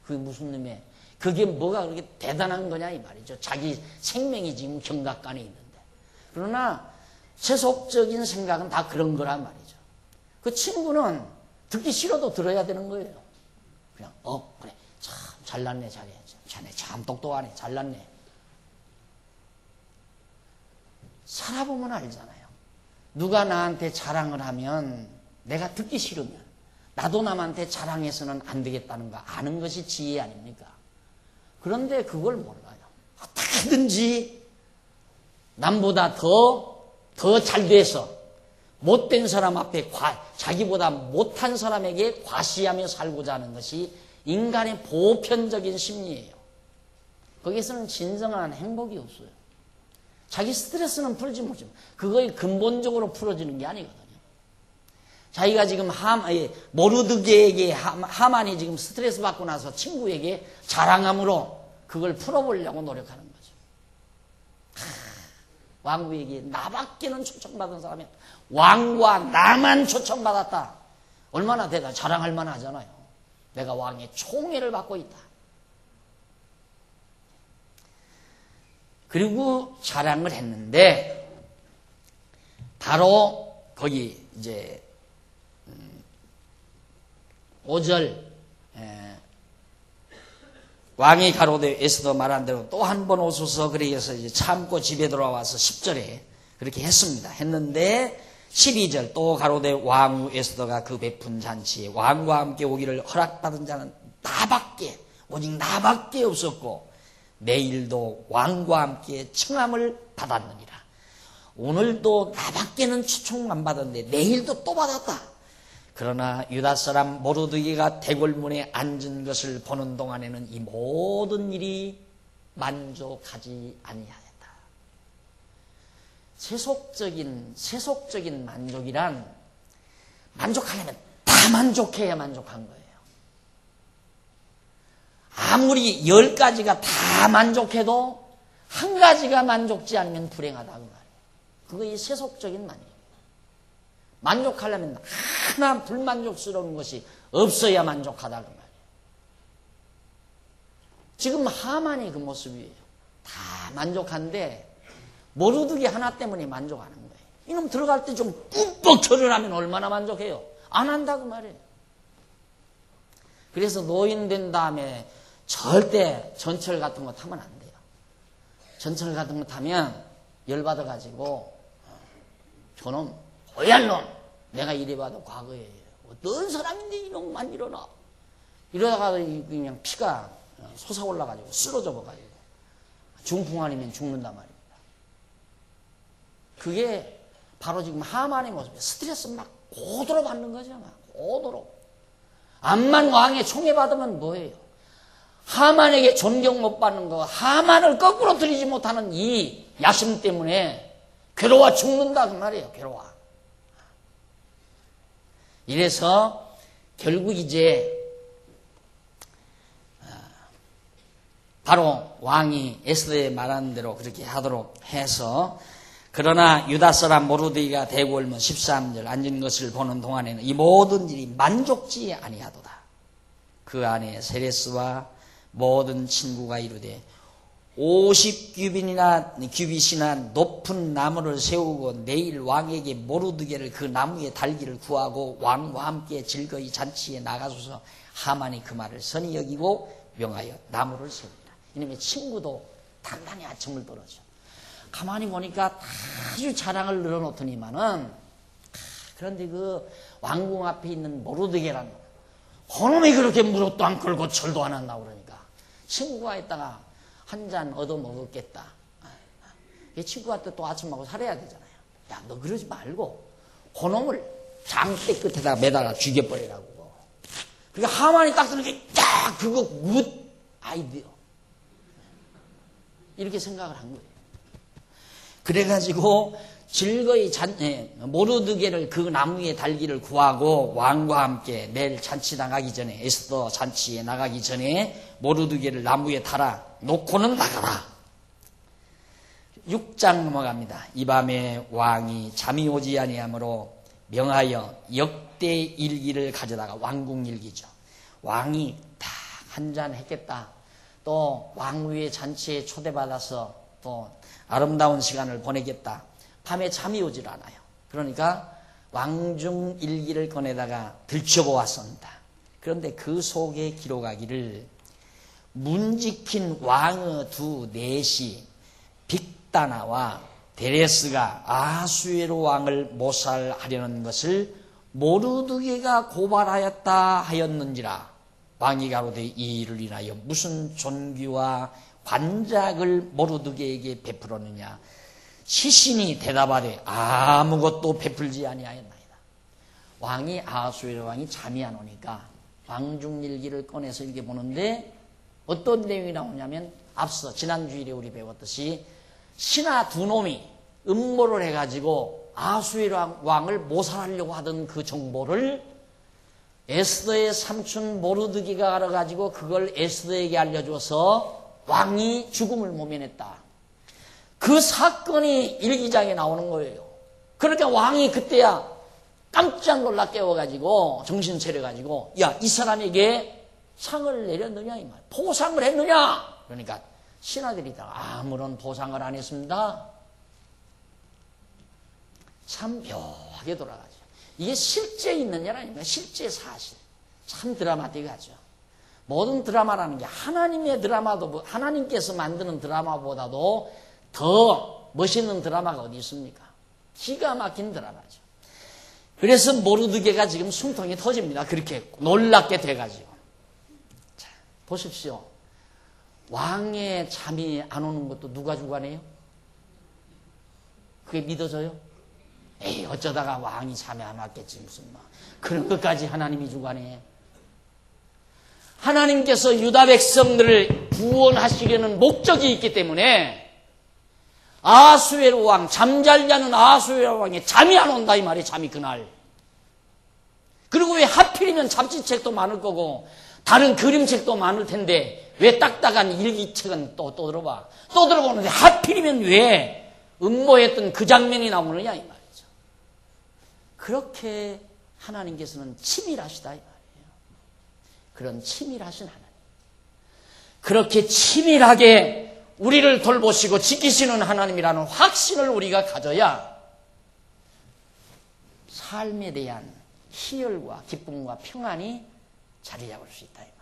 그게 무슨 놈의 그게 뭐가 그렇게 대단한 거냐 이 말이죠. 자기 생명이 지금 경각간에 있는데. 그러나 세속적인 생각은 다 그런 거란 말이죠. 그 친구는 듣기 싫어도 들어야 되는 거예요. 그냥 그래 참 잘났네 자네 참 똑똑하네 잘났네. 살아보면 알잖아요. 누가 나한테 자랑을 하면 내가 듣기 싫으면 나도 남한테 자랑해서는 안 되겠다는 거 아는 것이 지혜 아닙니까? 그런데 그걸 몰라요. 어떻게든지 남보다 더 잘 돼서 못된 사람 앞에 자기보다 못한 사람에게 과시하며 살고자 하는 것이 인간의 보편적인 심리예요. 거기서는 진정한 행복이 없어요. 자기 스트레스는 풀지 못하지만 그거에 근본적으로 풀어지는 게 아니거든요. 자기가 지금 모르드게에게 하만이 지금 스트레스 받고 나서 친구에게 자랑함으로 그걸 풀어보려고 노력하는 거죠. 왕후에게 나밖에는 초청받은 사람이 왕과 나만 초청받았다. 얼마나 자랑할 만하잖아요. 내가 왕의 총애를 받고 있다. 그리고 자랑을 했는데 바로 거기 이제 5절 왕이 가로되 에스더 말한 대로 또 한 번 오소서 그래서 이제 참고 집에 돌아와서 10절에 그렇게 했습니다. 했는데 12절 또 가로되 왕후 에스더가 그 베푼 잔치에 왕과 함께 오기를 허락받은 자는 나밖에 오직 나밖에 없었고 내일도 왕과 함께 청함을 받았느니라. 오늘도 나밖에는 초청 안 받았는데 내일도 또 받았다. 그러나 유다 사람 모르드게가 대궐문에 앉은 것을 보는 동안에는 이 모든 일이 만족하지 아니하였다. 세속적인 만족이란 만족하려면 다 만족해야 만족한 거예요. 아무리 10가지가 다 만족해도 한 가지가 만족지 않으면 불행하다 그 말이에요. 그거 이 세속적인 만족이에요. 만족하려면 하나 불만족스러운 것이 없어야 만족하다 그 말이에요. 지금 하만이 그 모습이에요. 다 만족한데 모르드게 하나 때문에 만족하는 거예요. 이놈 들어갈 때 좀 꾹꾹 절을 하면 얼마나 만족해요. 안 한다 그 말이에요. 그래서 노인 된 다음에 절대 전철 같은 거 타면 안 돼요. 전철 같은 거 타면 열받아가지고 저놈 어얄놈 내가 이래봐도 과거에 어떤 사람인데 이놈만 일어나 이러다가 그냥 피가 솟아올라가지고 쓰러져버가지고 중풍 아니면 죽는단 말입니다. 그게 바로 지금 하만의 모습이에요. 스트레스 막 고도로 받는 거죠. 막 고도로. 암만 왕의 총애받으면 뭐예요? 하만에게 존경 못 받는 거, 하만을 거꾸로 들이지 못하는 이 야심 때문에 괴로워 죽는다 그 말이에요. 괴로워. 이래서 결국 이제 바로 왕이 에스더의 말하는 대로 그렇게 하도록 해서 그러나 유다 사람 모르드게가 대궐문 13절 앉은 것을 보는 동안에는 이 모든 일이 만족지 아니하도다. 그 안에 세레스와 모든 친구가 이르되 50규빗이나 높은 나무를 세우고 내일 왕에게 모르드게를 그 나무에 달기를 구하고 왕과 함께 즐거이 잔치에 나가소서. 하만이 그 말을 선히 여기고 명하여 나무를 세웁니다. 이놈의 친구도 단단히 아첨을 떨어져. 가만히 보니까 아주 자랑을 늘어놓더니만은 그런데 그 왕궁 앞에 있는 모르드게라는 그놈이 그렇게 무릎도 안 꿇고 절도 안 한다고 그러니까 친구가 있다가 한 잔 얻어 먹었겠다. 이 친구한테 또 아침하고 살아야 되잖아요. 야, 너 그러지 말고 그놈을 장대 끝에다가 매달아 죽여버리라고. 그러니까 하만이 딱 들으니까 야, 그거 굿 아이디어. 이렇게 생각을 한 거예요. 그래가지고 즐거이 모르드게를 그 나무에 달기를 구하고 왕과 함께 내일 잔치 나가기 전에 에스더 잔치에 나가기 전에 모르드게를 나무에 달아 놓고는 나가라. 6장 넘어갑니다. 이 밤에 왕이 잠이 오지 아니하므로 명하여 역대 일기를 가져다가 왕궁 일기죠. 왕이 다 한잔 했겠다. 또 왕위의 잔치에 초대받아서 또 아름다운 시간을 보내겠다. 밤에 잠이 오질 않아요. 그러니까 왕중 일기를 꺼내다가 들춰보았습니다. 그런데 그 속에 기록하기를 문지킨 왕의 두 넷이 빅다나와 데레스가 아수에로 왕을 모살하려는 것을 모르드게가 고발하였다 하였는지라. 왕이 가로되 이 일을 인하여 무슨 존귀와 관작을 모르드게에게 베풀었느냐. 시신이 대답하되 아무것도 베풀지 아니하였나이다. 왕이 아수에로 왕이 잠이 안 오니까 왕중일기를 꺼내서 읽어보는데 어떤 내용이 나오냐면 앞서 지난주일에 우리 배웠듯이 신하 두 놈이 음모를 해가지고 아수에로 왕을 모살하려고 하던 그 정보를 에스더의 삼촌 모르드게가 알아가지고 그걸 에스더에게 알려줘서 왕이 죽음을 모면했다. 그 사건이 일기장에 나오는 거예요. 그러니까 왕이 그때야 깜짝 놀라 깨워가지고 정신 차려가지고 야, 이 사람에게 상을 내렸느냐 이 말, 보상을 했느냐. 그러니까 신하들이 다 아무런 보상을 안 했습니다. 참 묘하게 돌아가죠. 이게 실제 있는 일 아닙니까? 실제 사실. 참 드라마틱하죠. 모든 드라마라는 게 하나님의 드라마도 하나님께서 만드는 드라마보다도 더 멋있는 드라마가 어디 있습니까? 기가 막힌 드라마죠. 그래서 모르드게가 지금 숨통이 터집니다. 그렇게 놀랍게 돼가지고. 자, 보십시오. 왕의 잠이 안 오는 것도 누가 주관해요? 그게 믿어져요? 에이, 어쩌다가 왕이 잠이 안 왔겠지 무슨 뭐 그런 것까지 하나님이 주관해. 하나님께서 유다 백성들을 구원하시려는 목적이 있기 때문에 아수에로 왕, 잠잘 자는 아수에로 왕이 잠이 안 온다 이 말이에요. 잠이 그날. 그리고 왜 하필이면 잡지책도 많을 거고 다른 그림책도 많을 텐데 왜 딱딱한 일기책은 또 들어봐. 또 들어보는데 하필이면 왜 음모했던 그 장면이 나오느냐 이 말이죠. 그렇게 하나님께서는 치밀하시다 이 말이에요. 그런 치밀하신 하나님. 그렇게 치밀하게 우리를 돌보시고 지키시는 하나님이라는 확신을 우리가 가져야 삶에 대한 희열과 기쁨과 평안이 자리 잡을 수 있다 이 말입니다.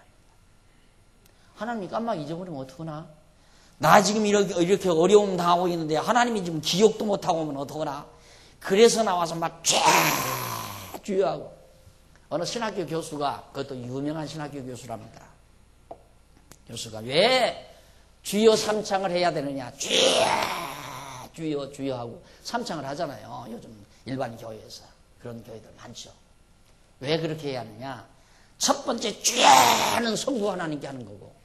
하나님이 깜빡 잊어버리면 어떡하나? 나 지금 이렇게 어려움 당하고 있는데 하나님이 지금 기억도 못하고 오면 어떡하나? 그래서 나와서 막 주여하고 어느 신학교 교수가, 그것도 유명한 신학교 교수랍니다. 교수가 왜 주여 삼창을 해야 되느냐? 주여 주여 하고 삼창을 하잖아요. 요즘 일반 교회에서 그런 교회들 많죠. 왜 그렇게 해야 하느냐? 첫 번째 주여는 성부 하나님께 하는 거고,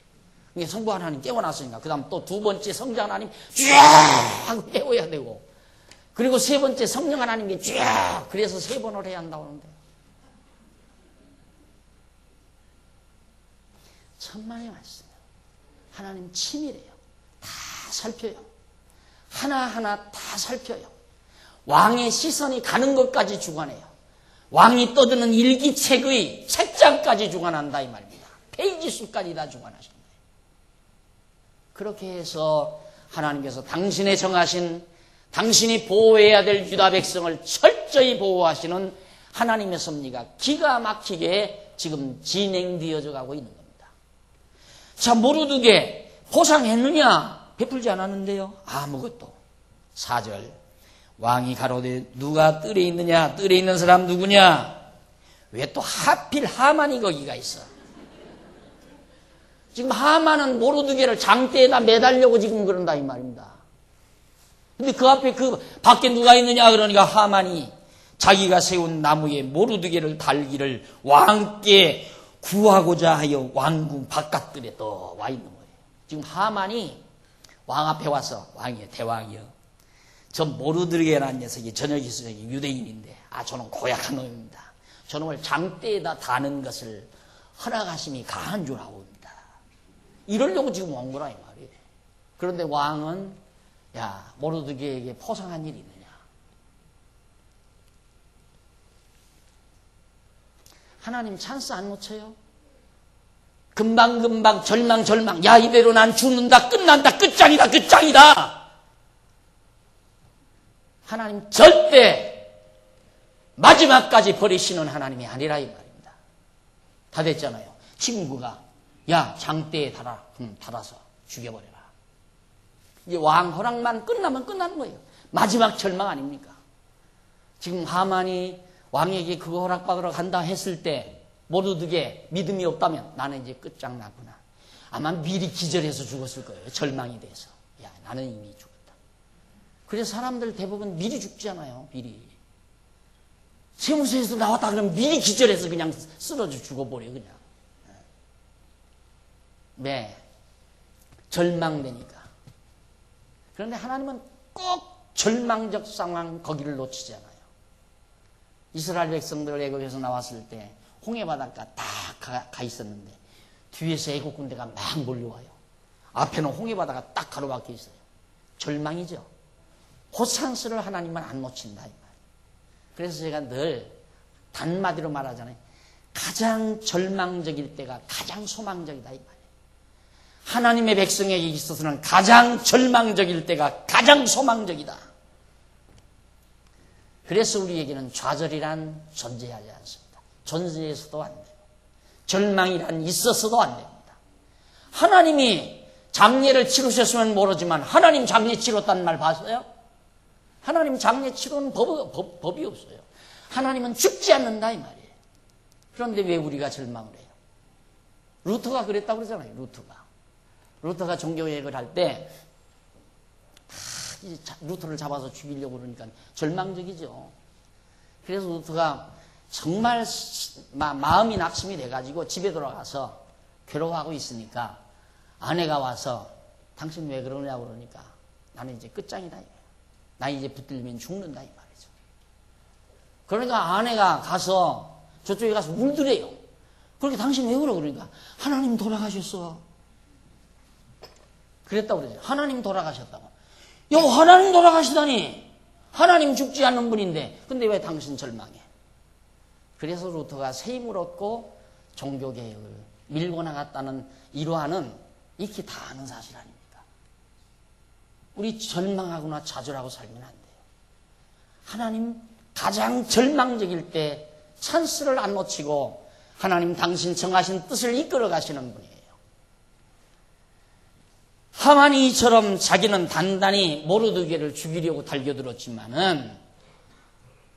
이게 성부 하나님 깨워놨으니까 그 다음 또 두 번째 성자 하나님 주여 하고 깨워야 되고, 그리고 세 번째 성령 하나님께 주여, 그래서 세 번을 해야 한다고 하는데 천만의 말씀. 하나님 치밀해요. 다 살펴요. 하나하나 다 살펴요. 왕의 시선이 가는 것까지 주관해요. 왕이 떠드는 일기책의 책장까지 주관한다 이 말입니다. 페이지 수까지 다 주관하신다. 그렇게 해서 하나님께서 당신의 정하신, 당신이 보호해야 될 유다 백성을 철저히 보호하시는 하나님의 섭리가 기가 막히게 지금 진행되어져 가고 있는 겁니다. 자, 모르드게 보상했느냐? 베풀지 않았는데요. 아무것도. 4절. 왕이 가로되 누가 뜰에 있느냐? 뜰에 있는 사람 누구냐? 왜 또 하필 하만이 거기가 있어? 지금 하만은 모르드게를 장대에다 매달려고 지금 그런다 이 말입니다. 근데 그 앞에 그 밖에 누가 있느냐? 그러니까 하만이 자기가 세운 나무에 모르드게를 달기를 왕께 구하고자 하여 왕궁 바깥들에 또 와 있는 거예요. 지금 하만이 왕 앞에 와서, 왕이요, 대왕이요, 저 모르드게라는 녀석이 저녁이 유대인인데, 저는 고약한 놈입니다. 저놈을 장대에다 다는 것을 허락하심이 가한 줄 아옵니다. 이러려고 지금 온 거라 이 말이에요. 그런데 왕은 야, 모르드게에게 포상한 일이 있느냐? 하나님 찬스 안 놓쳐요? 금방금방 절망. 야, 이대로 난 죽는다. 끝난다. 끝장이다. 하나님 절대 마지막까지 버리시는 하나님이 아니라 이 말입니다. 다 됐잖아요. 친구가 야, 장대에 달아. 그럼 달아서 죽여버려라. 이제 왕 허락만 끝나면 끝나는 거예요. 마지막 절망 아닙니까? 지금 하만이 왕에게 그거 허락받으러 간다 했을 때 모르드게 믿음이 없다면 나는 이제 끝장나구나. 아마 미리 기절해서 죽었을 거예요. 절망이 돼서. 야, 나는 이미 죽었다. 그래서 사람들 대부분 미리 죽잖아요. 미리. 세무서에서 나왔다 그러면 미리 기절해서 그냥 쓰러져 죽어버려 그냥. 네. 절망되니까. 그런데 하나님은 꼭 절망적 상황 거기를 놓치지 않아요. 이스라엘 백성들 애굽에서 나왔을 때 홍해 바닷가 딱 가 있었는데 뒤에서 애국 군대가 막 몰려와요. 앞에는 홍해 바다가 딱 가로막혀 있어요. 절망이죠. 그 찬스를 하나님은 안 놓친다 이 말. 그래서 제가 늘 단마디로 말하잖아요. 가장 절망적일 때가 가장 소망적이다 이 말이에요. 하나님의 백성에게 있어서는 가장 절망적일 때가 가장 소망적이다. 그래서 우리에게는 좌절이란 존재하지 않습니다. 존재해서도 안 되고 절망이란 있어서도 안 됩니다. 하나님이 장례를 치르셨으면 모르지만 하나님 장례 치렀다는 말 봤어요? 하나님 장례 치르는 법이 없어요. 하나님은 죽지 않는다 이 말이에요. 그런데 왜 우리가 절망을 해요? 루터가 그랬다고 그러잖아요. 루터가 종교개혁을 할 때 루터를 잡아서 죽이려고 그러니까 절망적이죠. 그래서 루터가 정말 마음이 낙심이 돼가지고 집에 돌아가서 괴로워하고 있으니까 아내가 와서 당신 왜 그러냐고 그러니까 나는 이제 끝장이다. 나 이제 붙들리면 죽는다 이 말이죠. 그러니까 아내가 가서 저쪽에 가서 울더래요. 그렇게 당신 왜 그러 그러니까 하나님 돌아가셨어. 그랬다고 그러죠. 하나님 돌아가셨다고. 야, 하나님 돌아가시다니. 하나님 죽지 않는 분인데 근데 왜 당신 절망해? 그래서 루터가 새 힘을 얻고 종교개혁을 밀고 나갔다는 일화는 익히 다 아는 사실 아닙니까? 우리 절망하거나 좌절하고 살면 안 돼요. 하나님 가장 절망적일 때 찬스를 안 놓치고 하나님 당신 정하신 뜻을 이끌어 가시는 분이에요. 하만이 이처럼 자기는 단단히 모르드게를 죽이려고 달겨들었지만은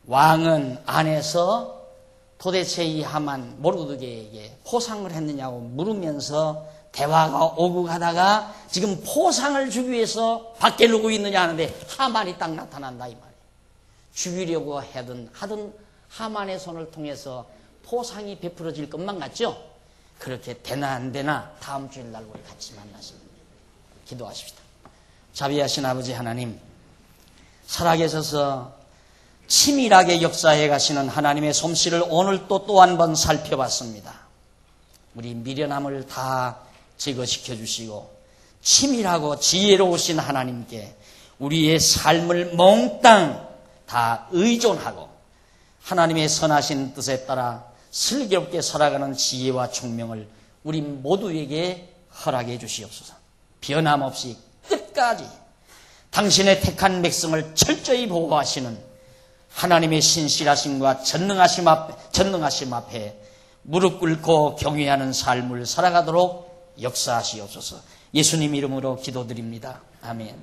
왕은 안에서 도대체 이 하만 모르드게에게 포상을 했느냐고 물으면서 대화가 오고 가다가 지금 포상을 주기 위해서 밖에 누구 있느냐 하는데 하만이 딱 나타난다 이 말이에요. 죽이려고 하든 하만의 손을 통해서 포상이 베풀어질 것만 같죠? 그렇게 되나 안 되나 다음 주일 날 우리 같이 만나십니다. 기도하십시다. 자비하신 아버지 하나님, 살아계셔서 치밀하게 역사해 가시는 하나님의 솜씨를 오늘 또 한 번 살펴봤습니다. 우리 미련함을 다 제거시켜 주시고 치밀하고 지혜로우신 하나님께 우리의 삶을 몽땅 다 의존하고 하나님의 선하신 뜻에 따라 슬기롭게 살아가는 지혜와 총명을 우리 모두에게 허락해 주시옵소서. 변함없이 끝까지 당신의 택한 백성을 철저히 보호하시는 하나님의 신실하심과 전능하심 앞에 무릎 꿇고 경외하는 삶을 살아가도록 역사하시옵소서. 예수님 이름으로 기도드립니다. 아멘.